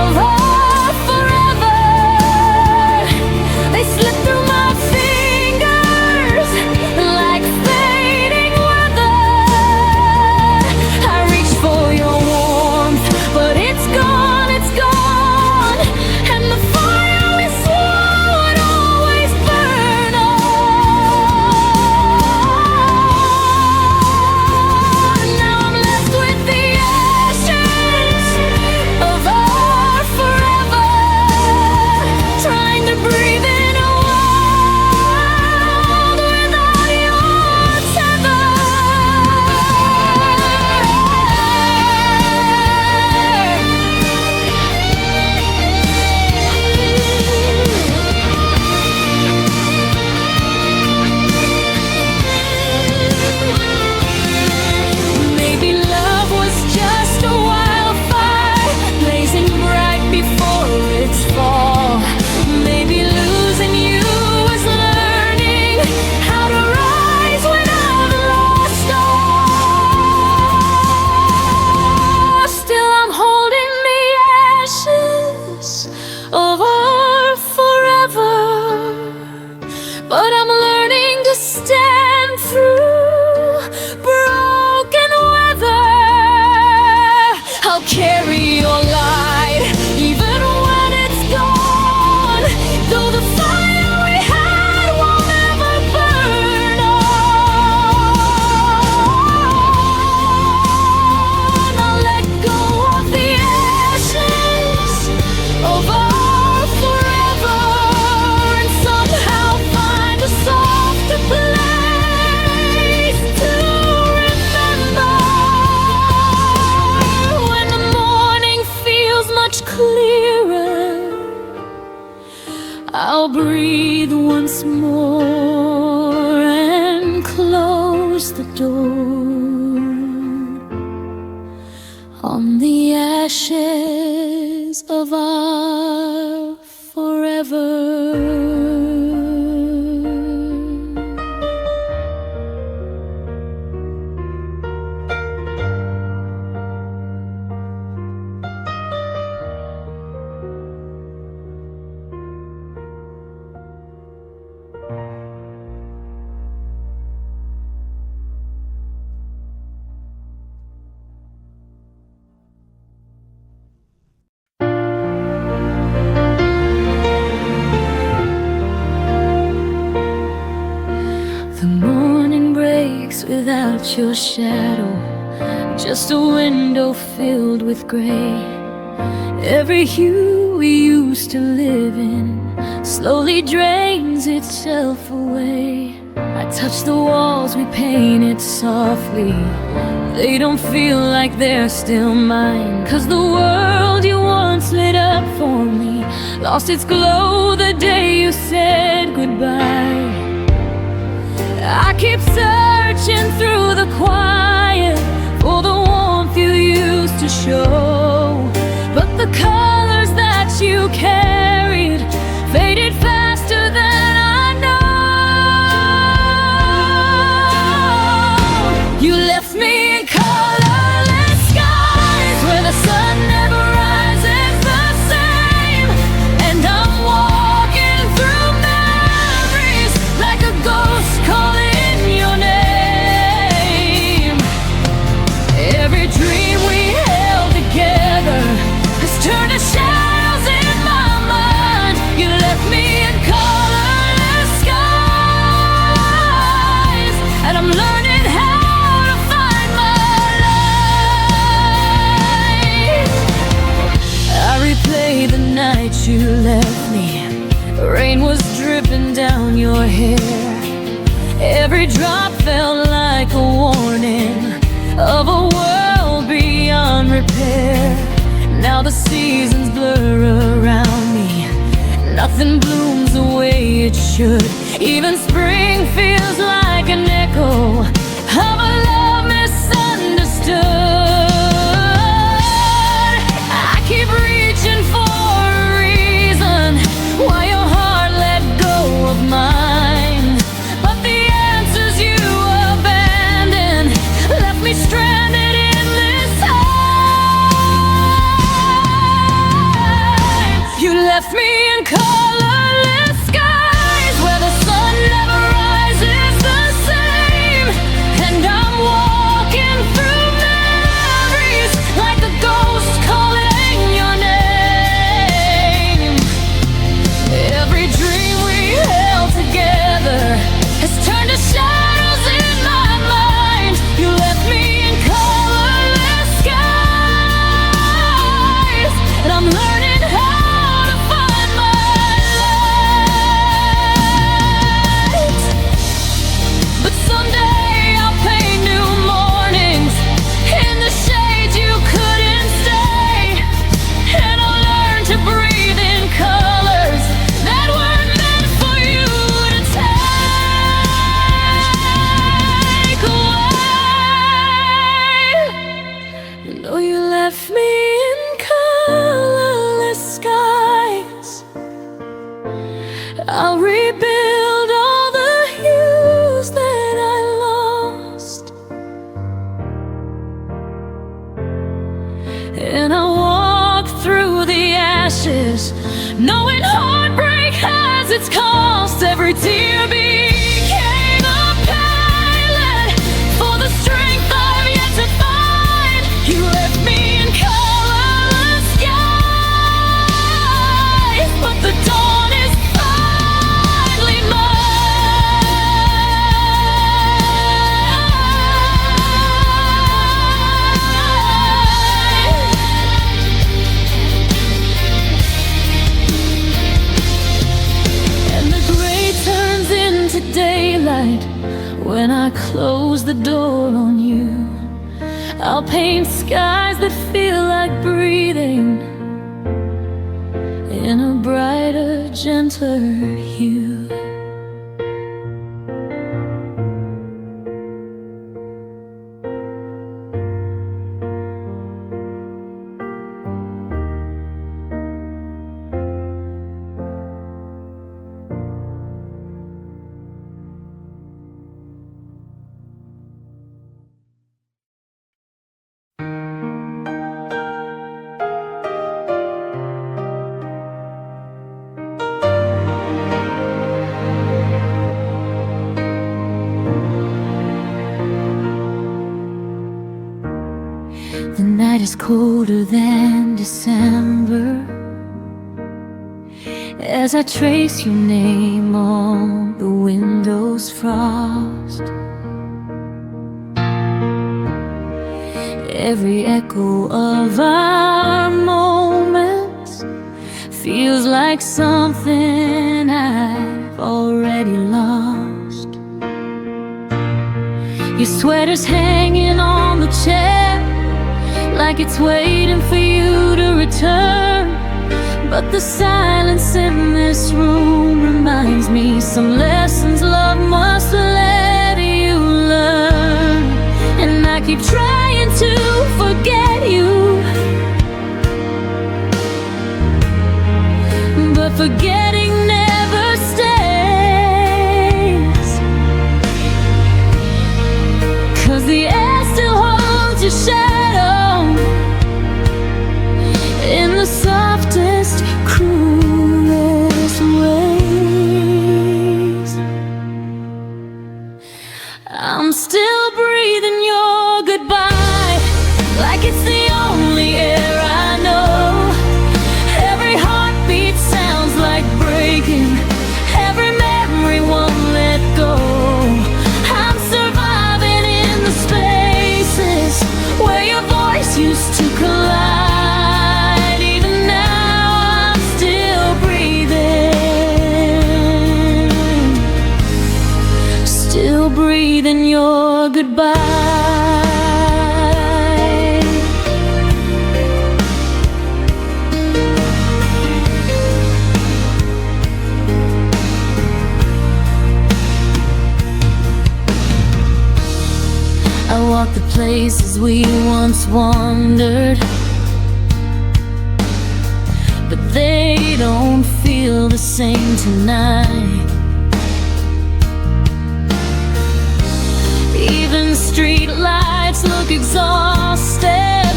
of our forever. They slip through my fingers like fading weather. I reach for your warmth, but it's gone, it's gone. And the fire we swore would always burn on. Now I'm left with the ashes of our forever, trying to breathe in a world without your tether. Maybe love was just a wildfire blazing bright before its fall. Maybe losing you was learning how to rise when I've lost all. Still I'm holding the ashes of our forever, but I'm learning to stand through broken weather. I'll carry your light even when it's gone, though the fire we had won't ever burn on. I'll let go of the ashes of our forever, and somehow find a softer place to remember. When the morning feels much clearer, I'll breathe once more and close the door on the ashes of our forever. Without your shadow, just a window filled with gray. Every hue we used to live in slowly drains itself away. I touch the walls we painted softly. They don't feel like they're still mine, 'cause the world you once lit up for me lost its glow the day you said goodbye. I keep searching through the quiet for the warmth you used to show, but the colors that you carried faded faster than I know. You left me in colorless skies where the sun never rises the same, and I'm walking through memories like a ghost calling your name. Every dream we held together has turned to shadows in my mind. You left me in colorless skies, and I'm learning how to find my light. I replay the night you left me. Rain was dripping down your hair. Every drop felt like a warning of a world beyond repair. Now the seasons blur around me. Nothing blooms the way it should. Even spring feels like an echo of a love misunderstood. I keep reaching for a reason why your heart let go of mine, but the answers you abandoned left me stranded in this time. You left me in colorless skies where the sun never rises the same, and I'm walking through memories like a ghost calling your name. Every dream we held together has turned to shadows in my mind. You left me in colorless skies, and I'm learning how to find my light. But someday I'll paint new mornings in the shade you couldn't stay, and I'll learn to breathe in colors that weren't meant for you to take away. You know you left me in colorless skies. I'll rebuild all the hues that I lost, and I'll walk through the ashes, knowing heartbreak has its cost. Every tear became a pilot for the strength I've yet to find. You left me in colorless skies, but the dawn is finally mine. And the gray turns into daylight when I close the door on you. I'll paint skies that feel like breathing in a brighter, gentler hue. The night is colder than December as I trace your name on the window's frost. Every echo of our moments feels like something I've already lost. Your sweater's hanging on the chair, like it's waiting for you to return. But the silence in this room reminds me some lessons love must let you learn. And I keep trying to forget you, but forgetting never stays. 'Cause the air still holds your shadow in the softest, cruelest ways. I'm still breathing your goodbye, like it's the only air I know. Every heartbeat sounds like breaking, every memory won't let go. I'm surviving in the spaces where your voice used to collide. Even now I'm still breathing, still breathing your goodbye. I walk the places we once wandered, but they don't feel the same tonight. Even street lights look exhausted,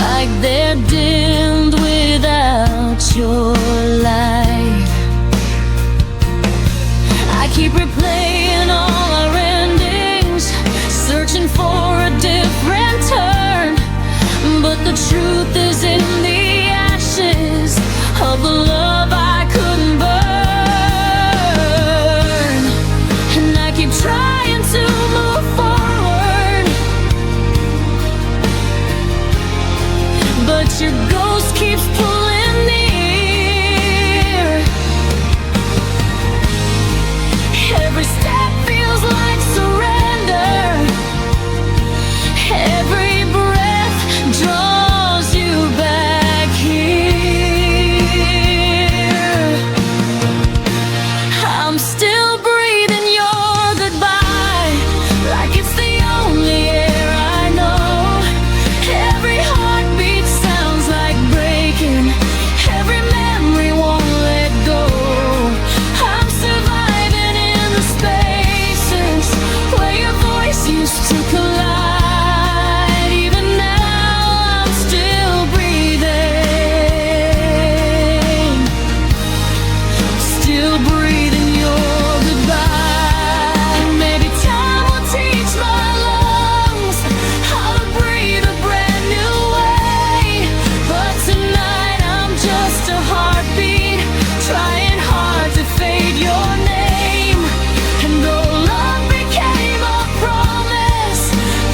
like they're dimmed without your light. I keep replaying all our endings, searching for a different turn. But the truth is in the ashes of the love I couldn't burn. And I keep trying to move forward, but your ghost keeps pulling near. Every step feels like surrender, every breath draws you back here. I'm still breathing your goodbye, like it's the only air I know. Every heartbeat sounds like breaking, every memory won't let go. I'm surviving in the spaces where your voice used to collide. Even now I'm still breathing, still breathing your goodbye. Maybe time will teach my lungs how to breathe a brand new way. But tonight I'm just a heartbeat, trying hard to fade your name. And though love became a promise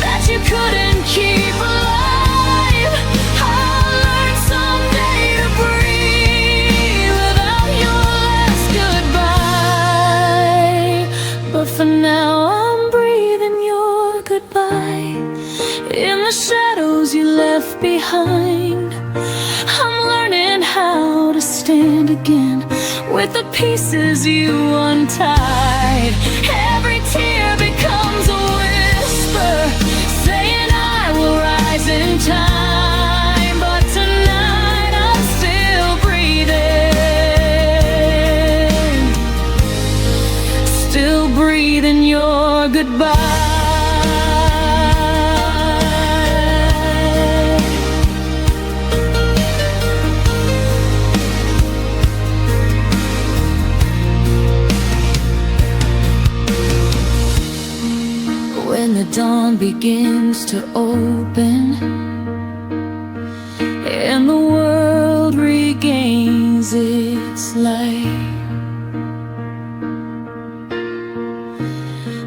that you couldn't keep alive, I'll learn someday to breathe without your last goodbye. But for now I'm breathing your goodbye in the shadows you left behind. I'm learning how to stand again with the pieces you untied. Every tear becomes a whisper, saying I will rise in time. But tonight I'm still breathing, still breathing your goodbye. When the dawn begins to open and the world regains its light,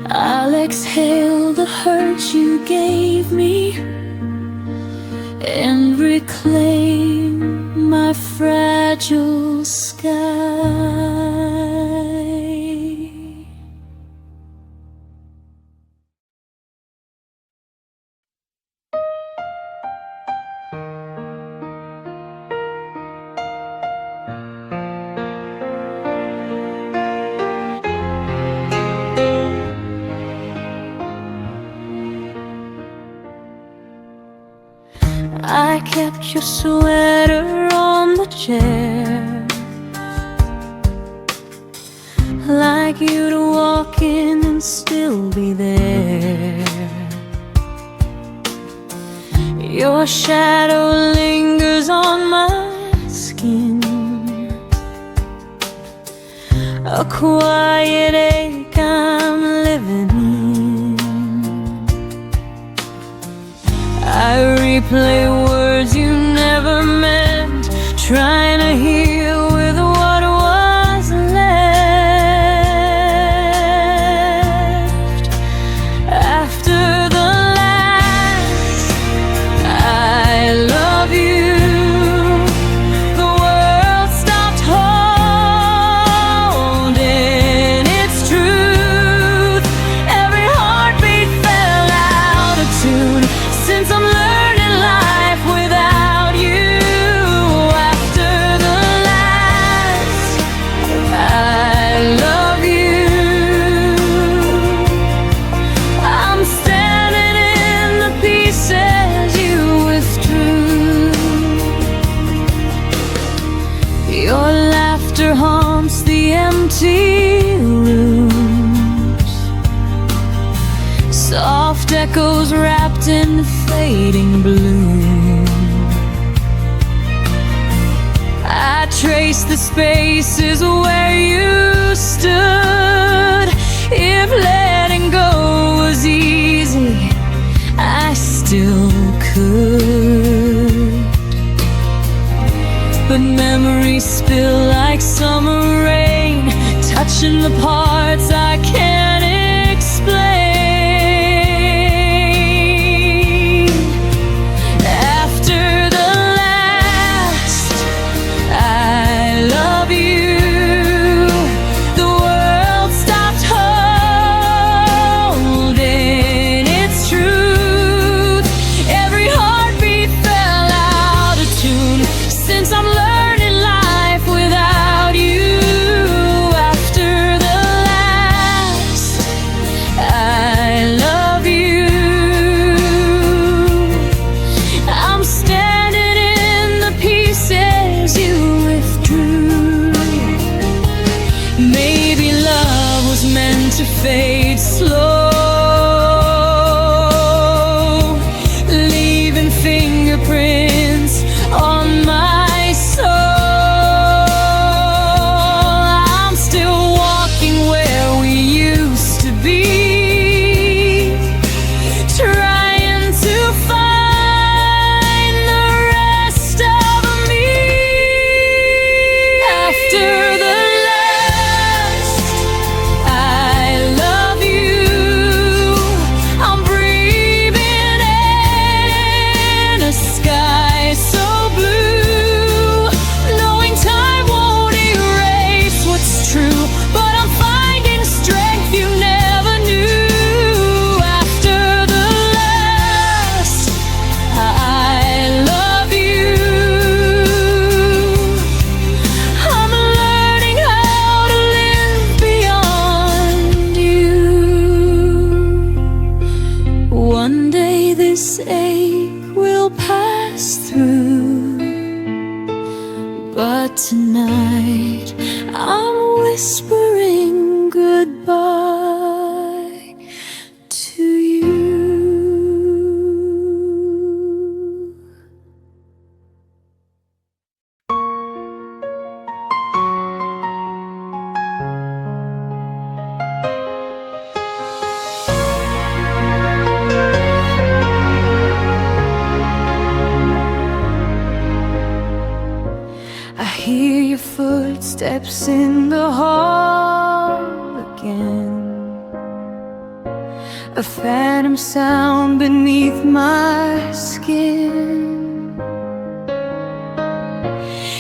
I'll exhale the hurt you gave me and reclaim my fragile sky. I kept your sweater on the chair, like you'd walk in and still be there. Your shadow lingers on my skin, a quiet ache I'm living in. I replay words you never meant, trying to heal with what was left. After the last I love you, the world stopped holding its truth. Every heartbeat fell out of tune, since I'm learning life without you. After the last I love you, I'm standing in the pieces you withdrew. Your laughter haunts the empty rooms, soft echoes wrapped in fading bloom. I trace the spaces where you stood. If letting go was easy, I still could. But memories spill like summer rain, touching the parts I can't explain. After the last I love you, the world stopped holding its truth. Every heartbeat fell out of tune, since I'm learning life without you. After the last I love you, I'm standing in the pieces you withdrew. Maybe love was meant to fade slow, leaving fingerprints on my soul. I'm still walking where we used to be, trying to find the rest of me. After the last I love you, I'm breathing in a sky so blue, knowing time won't erase what's true, but I'm finding strength you never knew. After the last I love you, I'm learning how to live beyond you. One day this ache will pass through, but tonight I'm whispering goodbye to you. I hear your footsteps in the hall again, a phantom sound beneath my skin.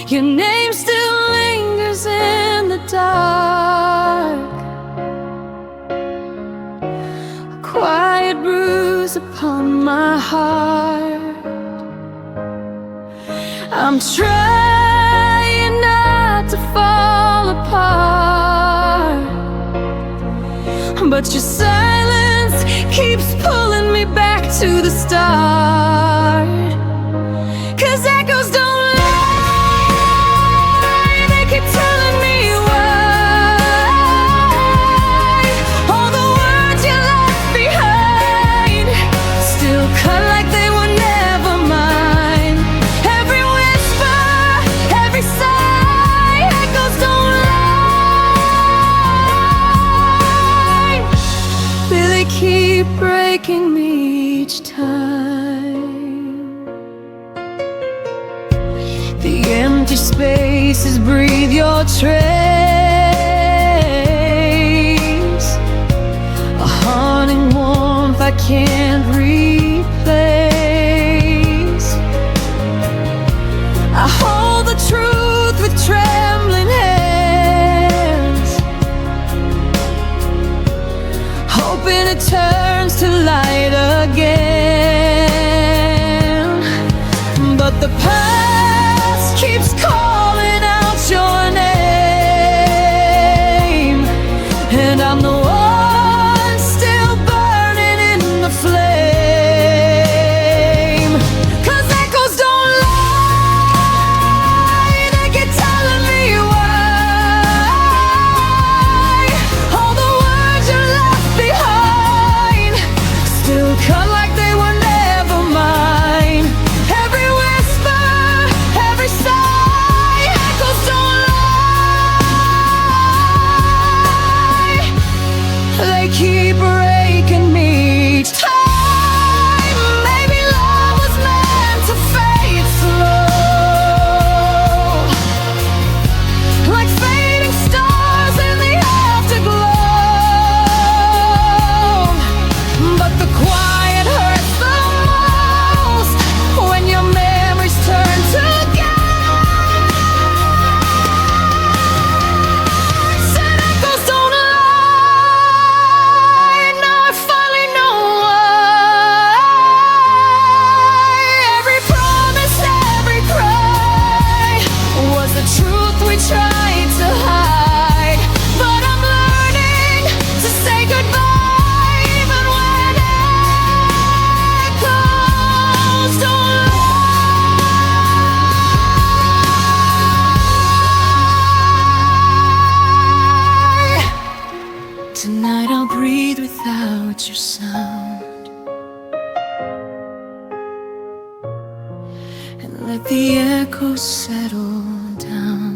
You're upon my heart. I'm trying not to fall apart, but your silence keeps pulling me back to the start. 'Cause echoes don't lie, they keep telling me why all the words you left behind still cut like they were never mine. Every whisper, every sigh, echoes don't lie, they keep breaking me each time. The empty spaces breathe your trace, a haunting warmth I can't replace. I hold the truth with trembling hands, hoping it turns to light again. But the past keeps calling out your name, and I'm the one still burning in the flame. 'Cause echoes don't lie, they keep telling me why all the words you left behind still cut like they were never mine. Every whisper, every sigh, echoes don't lie, they keep breaking me each time. Maybe love was meant to fade slow, like fading stars in the afterglow. But the quiet hurts the most when your memories turn to gas. And echoes don't lie, now I finally know why. Every promise, every cry was the truth we tried to hide. But I'm learning to say goodbye even when echoes don't lie. Tonight I'll breathe without your sound and let the echoes settle down.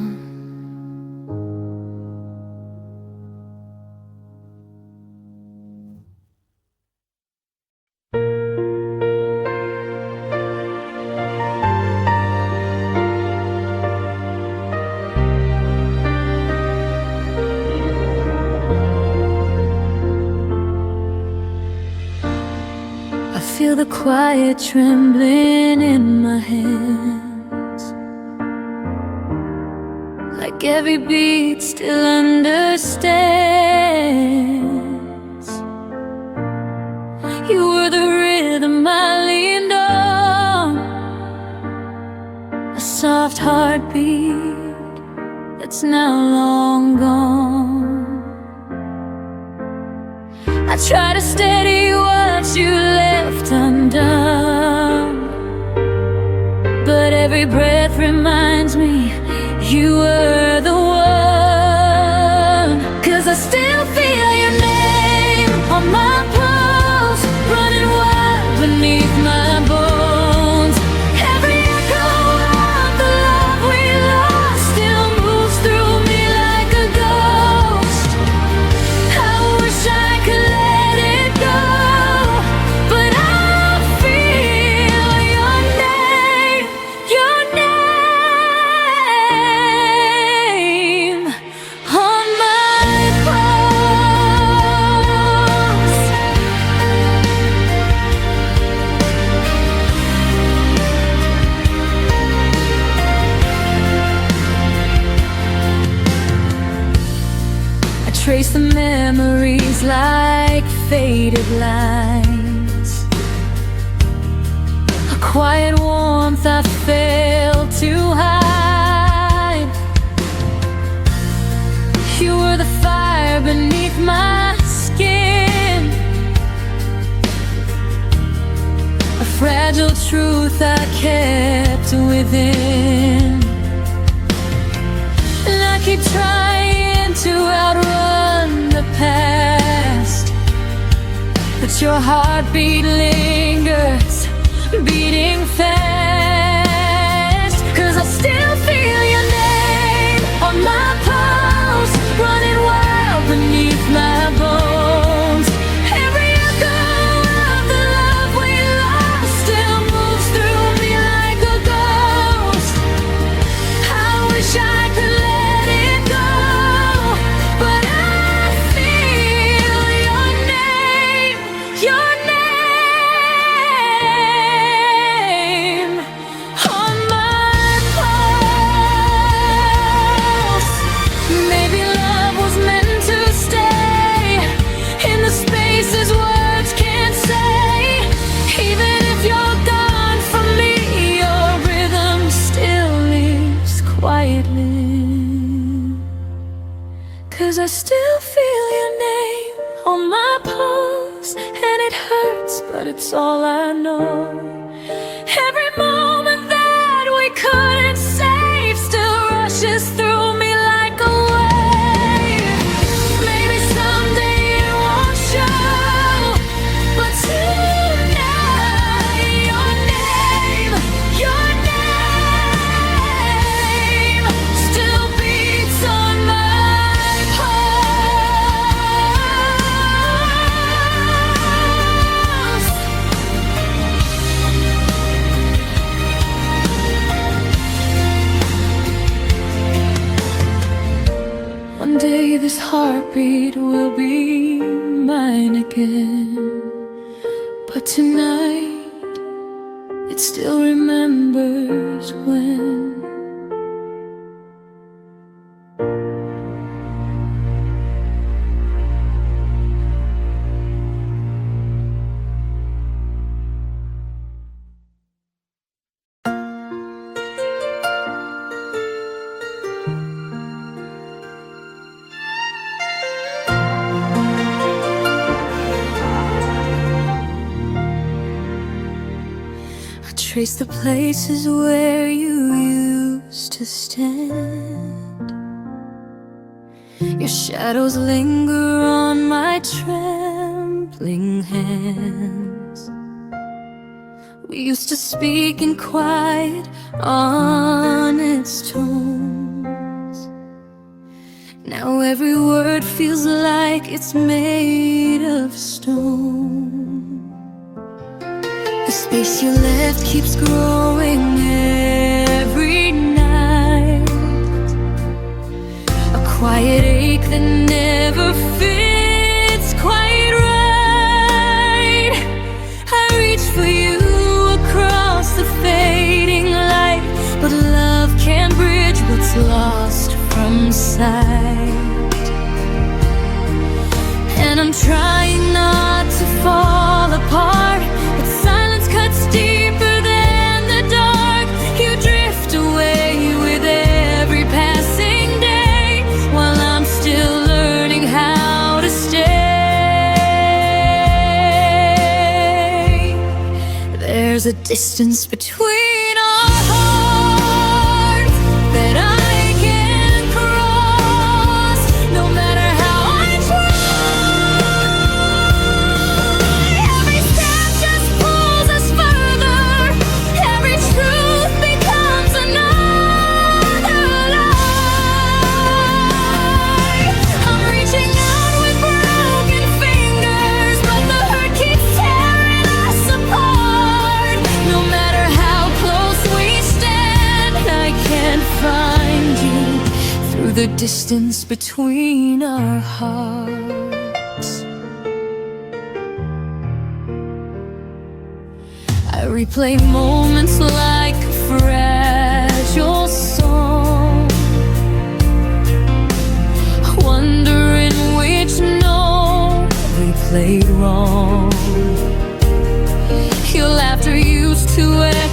I feel the quiet trembling in my hands, like every beat still understands. You were the rhythm I leaned on, a soft heartbeat that's now long gone. I try to steady what you left undone, but every breath reminds me you were the one. 'Cause I still feel your name on my pulse, running wild beneath my bones. Every echo of the love we lost still moves through me like a ghost. I wish I could let it go, but I feel your name on my pulse. Trace the memories like faded lines, quiet warmth I failed to hide. You were the fire beneath my skin, a fragile truth I kept within. And I keep trying to outrun the past, but your heartbeat lingers, beating fast. 'Cause I still feel your name on my pulse, running wild beneath my bones. Every echo of the love we lost still moves through me like a ghost. I wish I could let it go, but I feel your name, your name on my pulse. Maybe love was meant to stay in the spaces words can't say. Even if you're gone from me, your rhythm still lives quietly. 'Cause I still feel your name on my pulse, and it hurts, but it's all I know. Every moment that we couldn't save still rushes through me like a wave. Maybe someday it won't show, but tonight your name still beats on my pulse. One day this heartbeat will be mine again, but tonight it still remembers when. Trace the places where you used to stand. Your shadows linger on my trembling hands. We used to speak in quiet, honest tones. Now every word feels like it's made of stone. The space you left keeps growing every night, a quiet ache that never fits quite right. I reach for you across the fading light, but love can't bridge what's lost from sight. And I'm trying not to fall apart, but silence cuts deeper than the dark. You drift away with every passing day, while I'm still learning how to stay. There's a distance between our hearts that I can't cross, no matter how I try. Every step just pulls us further, every truth becomes another lie. I'm reaching out with broken fingers, but the hurt keeps tearing us apart. No matter how close we stand, I can't find you through the distance between our hearts. I replay moments like a fragile song, wondering which note we played wrong. Your laughter used to echo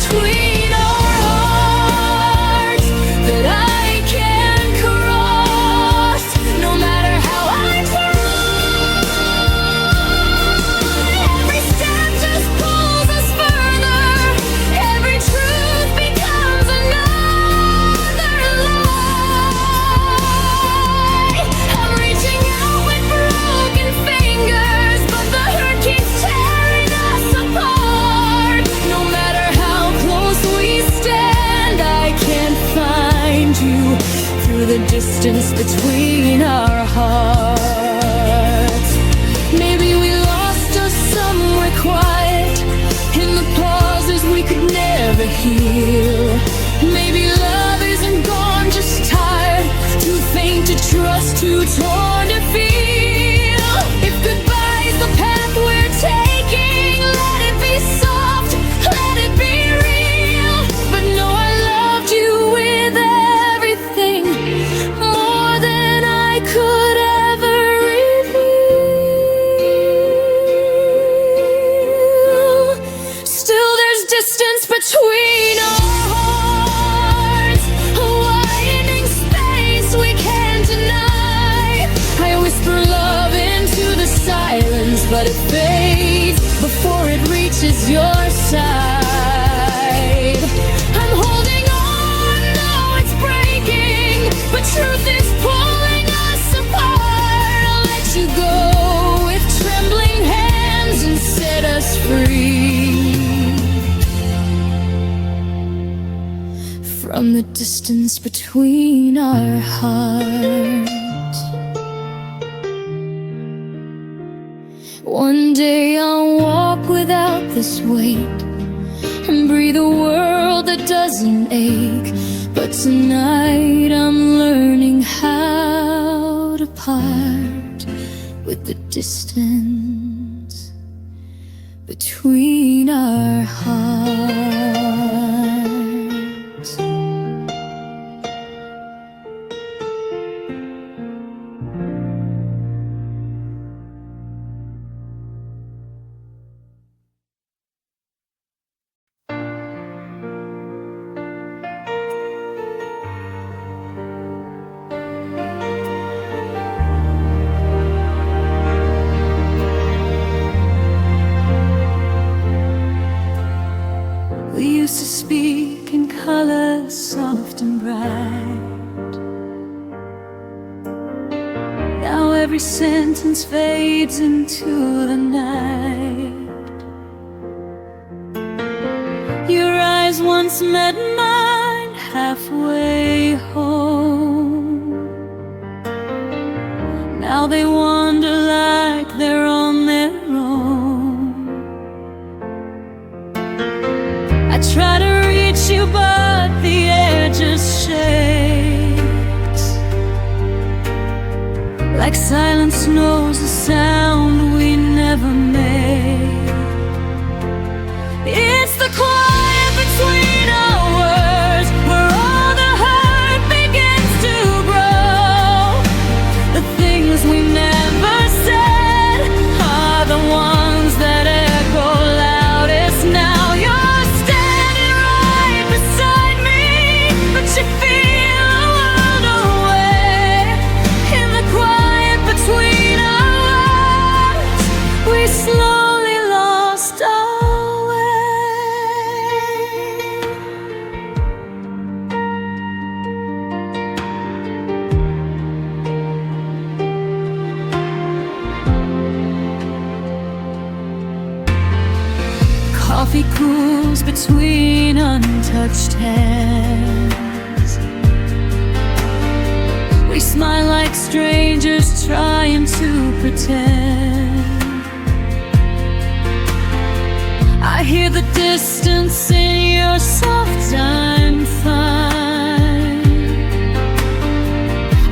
between our hearts that I can't cross, no matter how I try. Every step just pulls us further. Every truth becomes another lie. I'm reaching out with broken fingers, but the hurt keeps tearing us apart. No matter how close we stand, I can't find you through the distance between our hearts. Maybe we lost us somewhere quiet, in the pauses we could never heal. Maybe love isn't gone, just tired, too faint to trust, too torn to feel. If goodbye's the path we're taking, let it be soft, let it be real. But no, I loved you with everything, more than I could ever reveal. Still there's distance between our hearts, a widening space we can't deny. I whisper love into the silence, but it fades before it reaches your side. I'm holding on, though it's breaking, but truth is pulling us apart. I'll let you go with trembling hands and set us free from the distance between our hearts. One day I'll walk without this weight and breathe a world that doesn't ache. But tonight I'm learning how to part with the distance between our hearts. We used to speak in colors soft and bright. Now every sentence fades into the night. Your eyes once met mine halfway home. Now they wander like they're on their own. I try to reach you, but the air just shakes. Like silence knows the sound we never made. It's the quiet between our words, where all the hurt begins to grow. The things we never said are the ones that echo loudest now. You're standing right beside me, but you feel a world away. In the quiet between our words, we slowly lost our way. Coffee cools between untouched hands. We smile like strangers trying to pretend. I hear the distance in your soft I'm fine.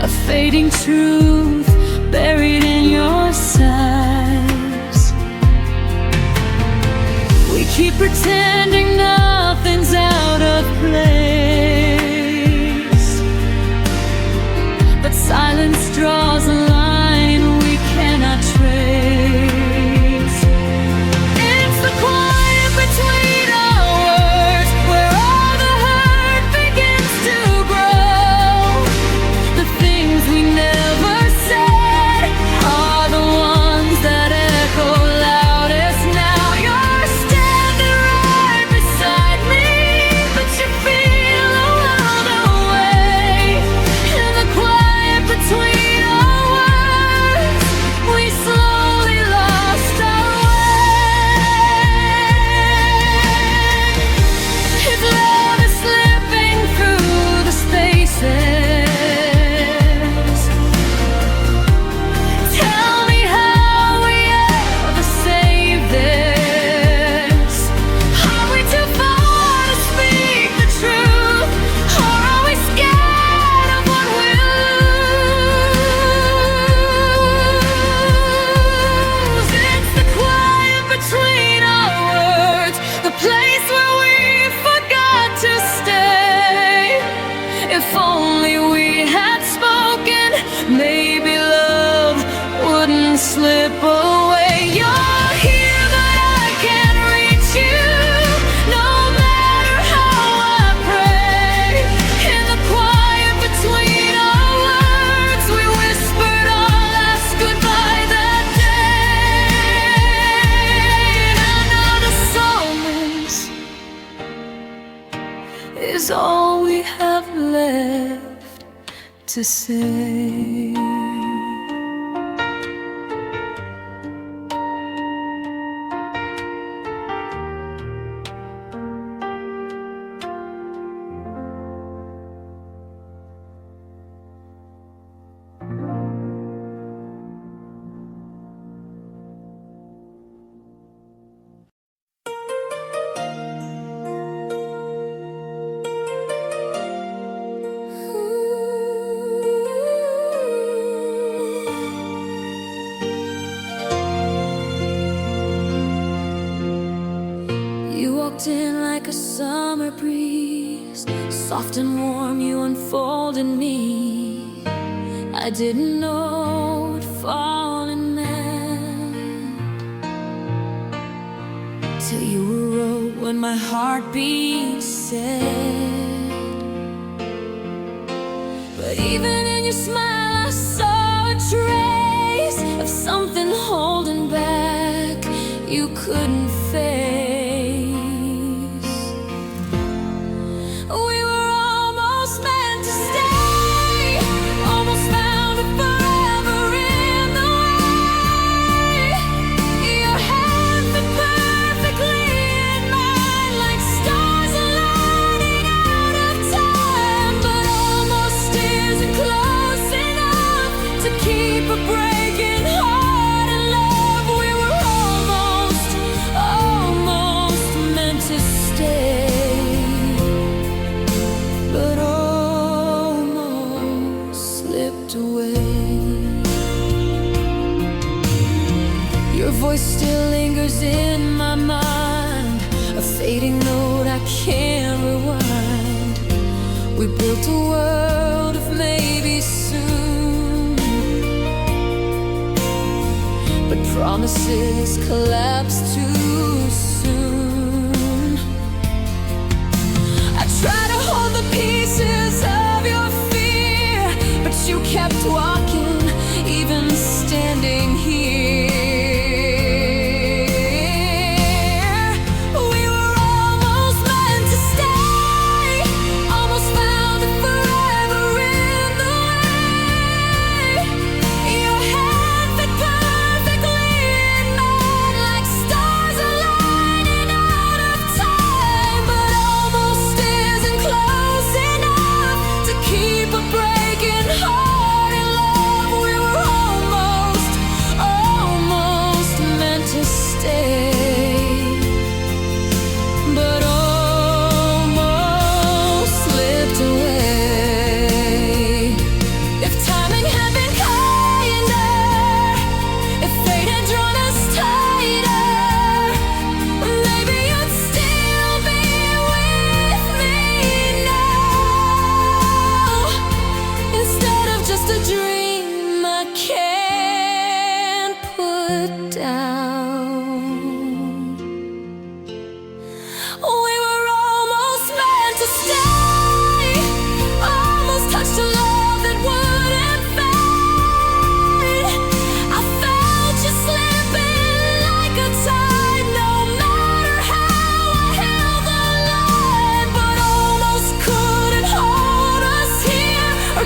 A fading truth buried in your sighs. We keep pretending nothing's out of place, but silence draws a line we cannot trace. It's the quiet between our words, is all we have left to say. You walked in like a summer breeze, soft and warm, you unfolded me. I didn't know what falling meant till you wrote when my heartbeat said. But even in your smile I saw a trace of something holding back you couldn't face. Your voice still lingers in my mind, a fading note I can't rewind. We built a world of maybe soon, but promises collapse too soon. I try to hold the pieces of your fear, but you kept walking, even standing here.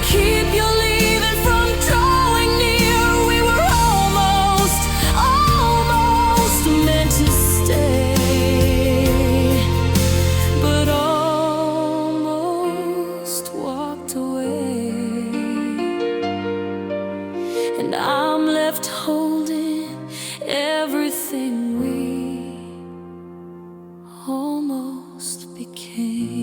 Keep you leaving from drawing near. We were almost meant to stay, but almost walked away. And I'm left holding everything we almost became.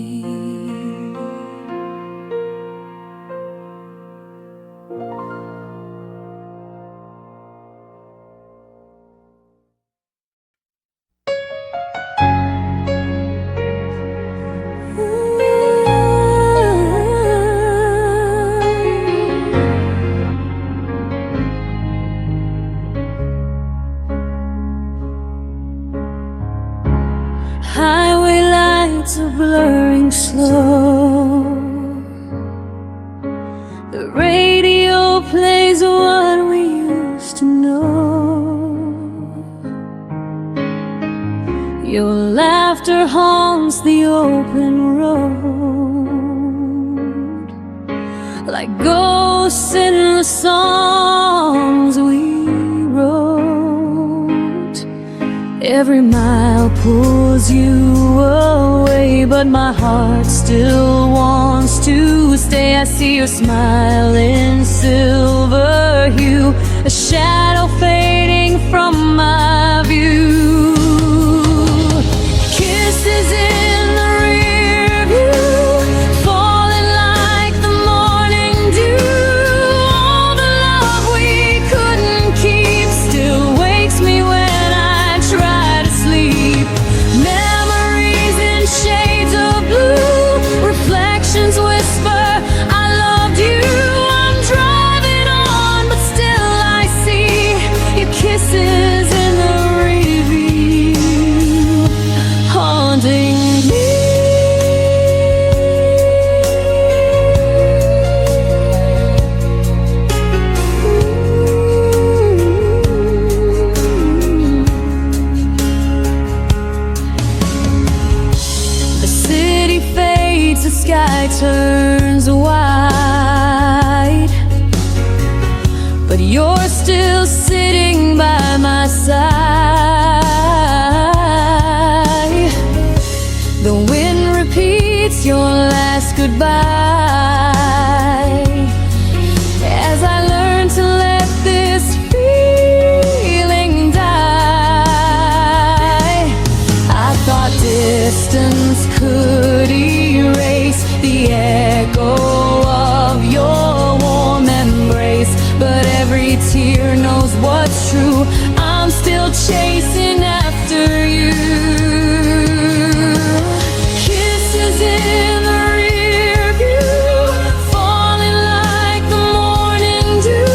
Highway lights are blurring slow. The radio plays what we used to know. Your laughter haunts the open road. like ghosts in the songs we wrote. Every mile pulls you away, but my heart still wants to stay. I see your smile in silver hue, a shadow fading from my view. Kisses in the rear view, falling like the morning dew. All the love we couldn't keep still wakes me when I try to sleep. Memories in shades of blue, reflections whisper, I loved you. I'm driving on, but still I see your kisses in the review, haunting me. The city fades, the sky turns white, but you're still sitting by my side. The wind repeats your last goodbye as I learn to let this feeling die. I thought distance could erase the echo of your warm embrace, but every tear knows what's true. I'm still chasing after you. Kisses in the rear view, falling like the morning dew.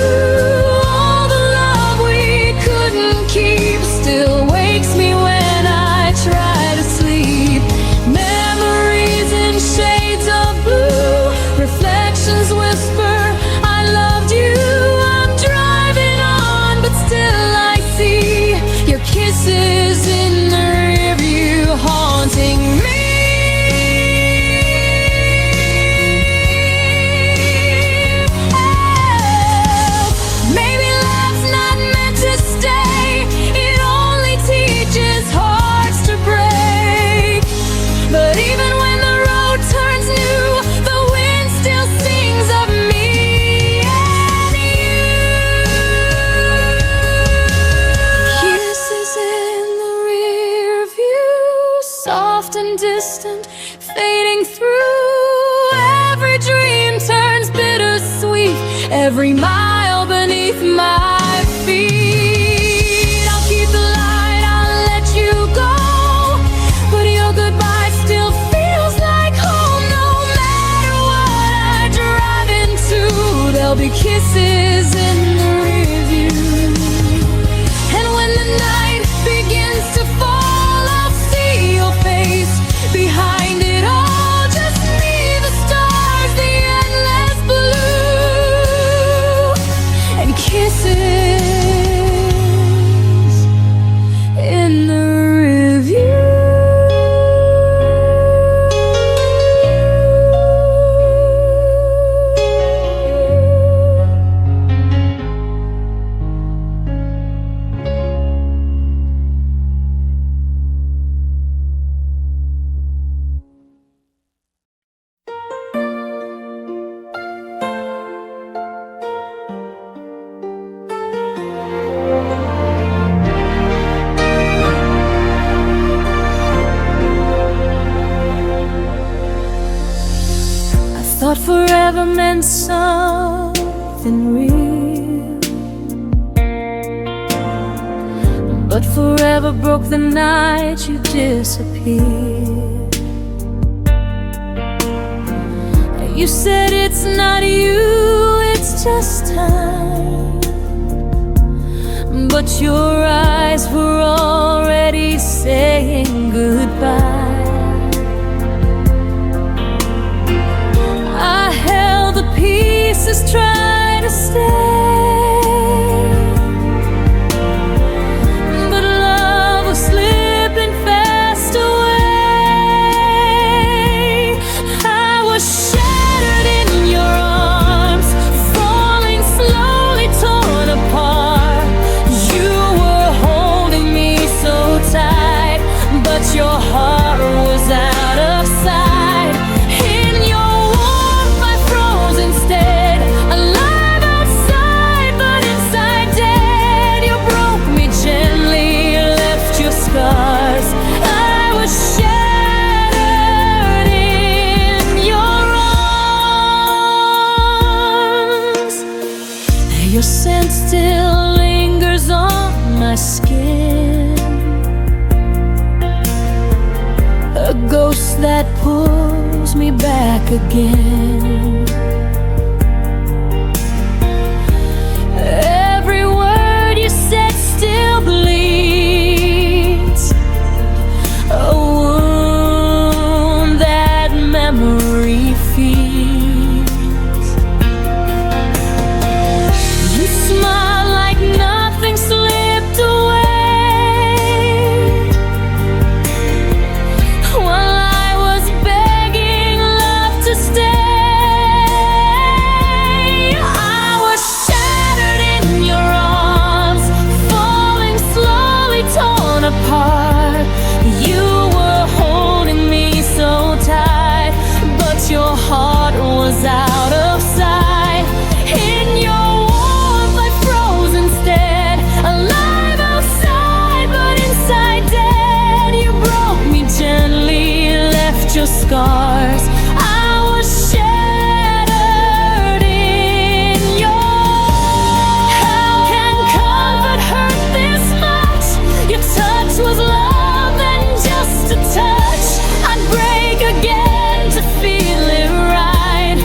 All the love we couldn't keep still wakes me when I try to sleep. Memories in shades of blue, reflections whisper, I loved you. I'm driving on, but still I see your kisses in the rearview, haunting me. Maybe life's not meant to stay, it only teaches hearts to break. But even when the road turns new, the wind still sings of me and you. Kisses in the rear view, soft and distant, fading through. Every dream turns bittersweet, every mile beneath my feet. I'll keep the light, I'll let you go, but your goodbye still feels like home. No matter what I drive into, there'll be kisses in the rearview. And when the night begins to fall, I'll see your face behind it all. Just me, the stars, the endless blue, and kisses in the review. Thought forever meant something real, but forever broke the night you disappeared. You said it's not you, it's just time, but your eyes were already saying goodbye. I held the pieces, trying to stay, but love was slipping fast away. I was shattered in your arms. calls me back again. Every word you said still bleeds, a wound that memory feeds. You smile like nothing slipped away, while I was begging love to stay. I was shattered in your arms, falling slowly, torn apart. You were holding me so tight, but your heart was out of sight. In your warmth I froze instead, alive outside but inside dead. You broke me gently, left your scars. I was shattered in yours. How can comfort hurt this much? Your touch was love and just a touch. I'd break again to feel it right.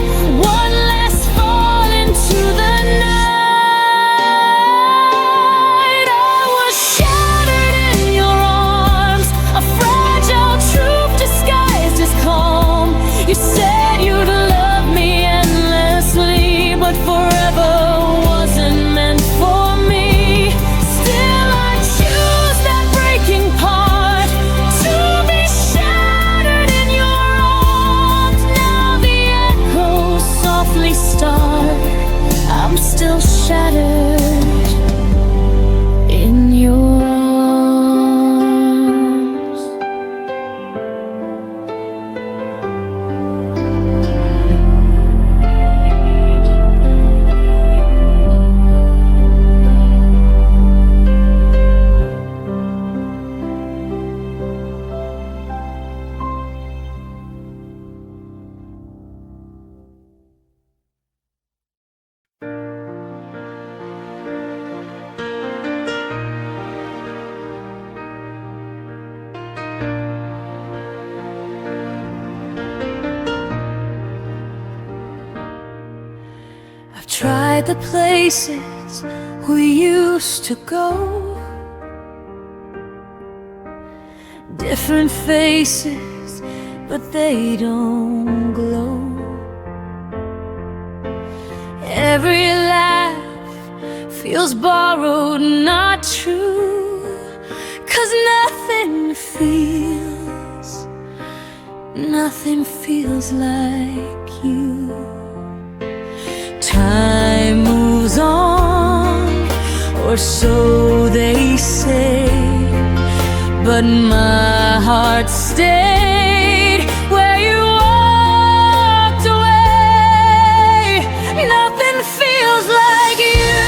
One last fall into the night. I was shattered in your arms, a fragile truth disguised as calm. You said you'd love me endlessly, but forever wasn't meant for me. Still I choose that breaking part, to be shattered in your arms. Now the echoes softly start. I'm still shattered in your arms. I've tried the places we used to go, different faces, but they don't glow. Every laugh feels borrowed, not true, 'cause nothing feels like you. Time moves on, or so they say, but my heart stayed where you walked away. Nothing feels like you,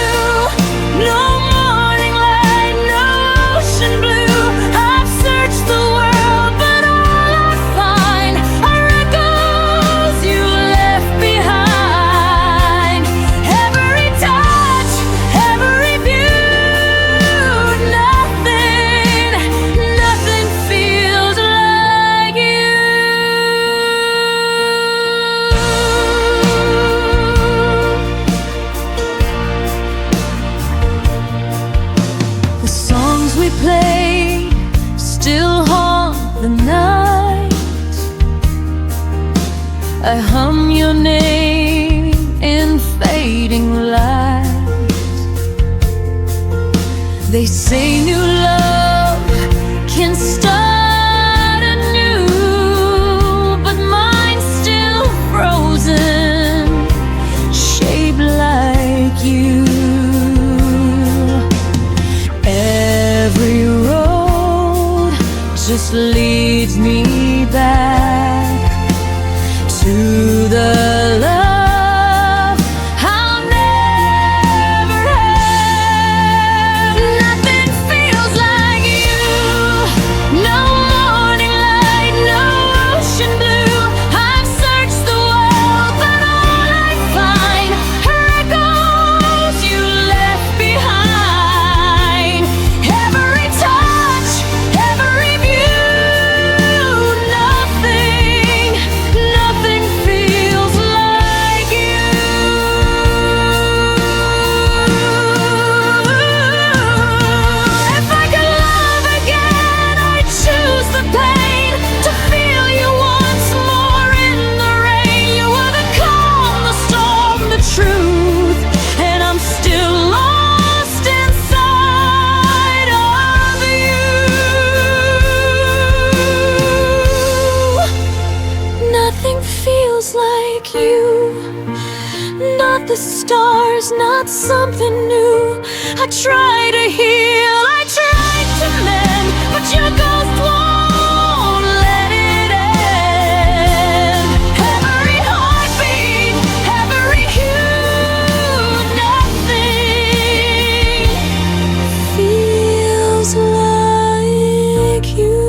no morning light, no ocean blue. I've searched the world, but all I find are echoes you left behind. Every touch, every view, nothing feels like you. The songs we play still haunt the night. I hum your name in fading light. They say new love can start anew, but mine's still frozen, shaped like you. Every road just leads me back to the love I'll never have. Nothing feels like you, no morning light, no ocean blue. I've searched the world, but all I find are echoes you left behind. Every touch, every view, nothing like you. Not the stars, not something new. I try to heal, I try to mend, but your ghost won't let it end. Every heartbeat, every hue, nothing feels like you.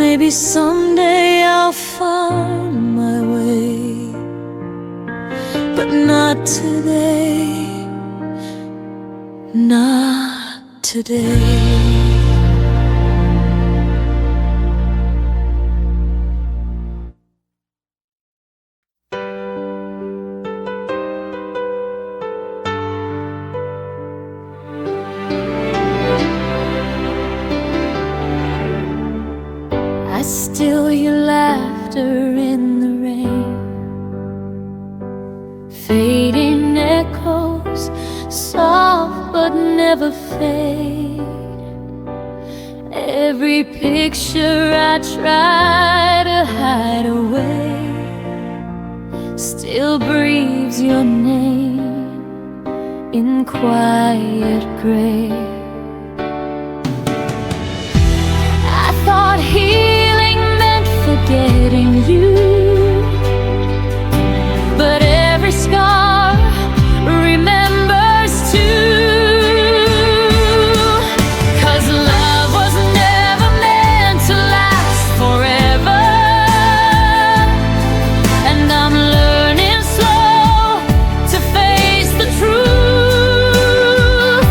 Maybe someday I'll find my way, but not today, not today. I still hear laughter in the rain, fading echoes, soft but never fade. Every picture I try to hide away still breathes your name in quiet gray. I thought healing meant forgetting you, but every scar remembers too. 'Cause love was never meant to last forever, and I'm learning slow to face the truth.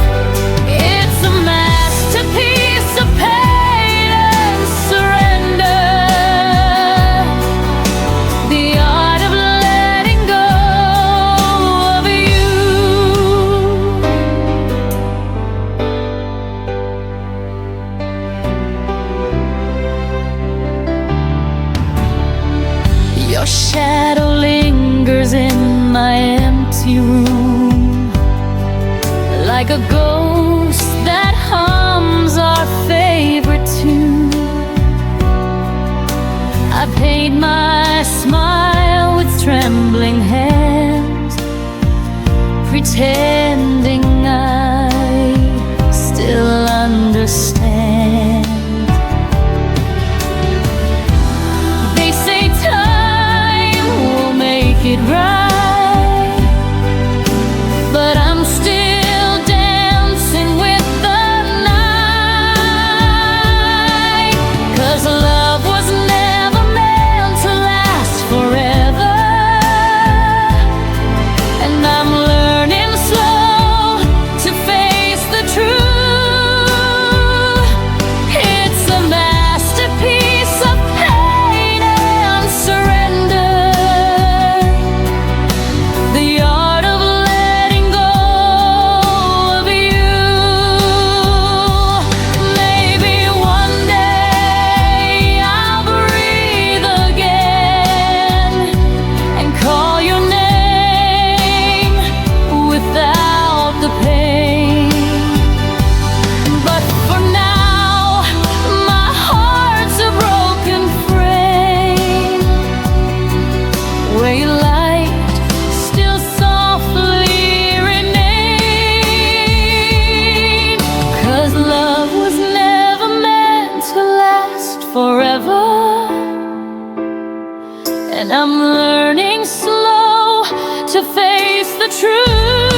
It's a masterpiece of pain and surrender, the art of letting go of you. Your shadow lingers in my empty room, like a ghost that hums our favorite tune. I paint my smile with trembling hands, pretending I still understand. They say time will make it right, but I'm still dancing with the night. 'Cause love was never meant to last forever, and I'm learning slow to face the truth. It's a masterpiece of pain and surrender, the art of letting go of you. Maybe one day I'll breathe again and call your name without the pain. But for now, my heart's a broken frame, where your light still softly remains. 'Cause love was never meant to last forever, and I'm learning slow to face the truth.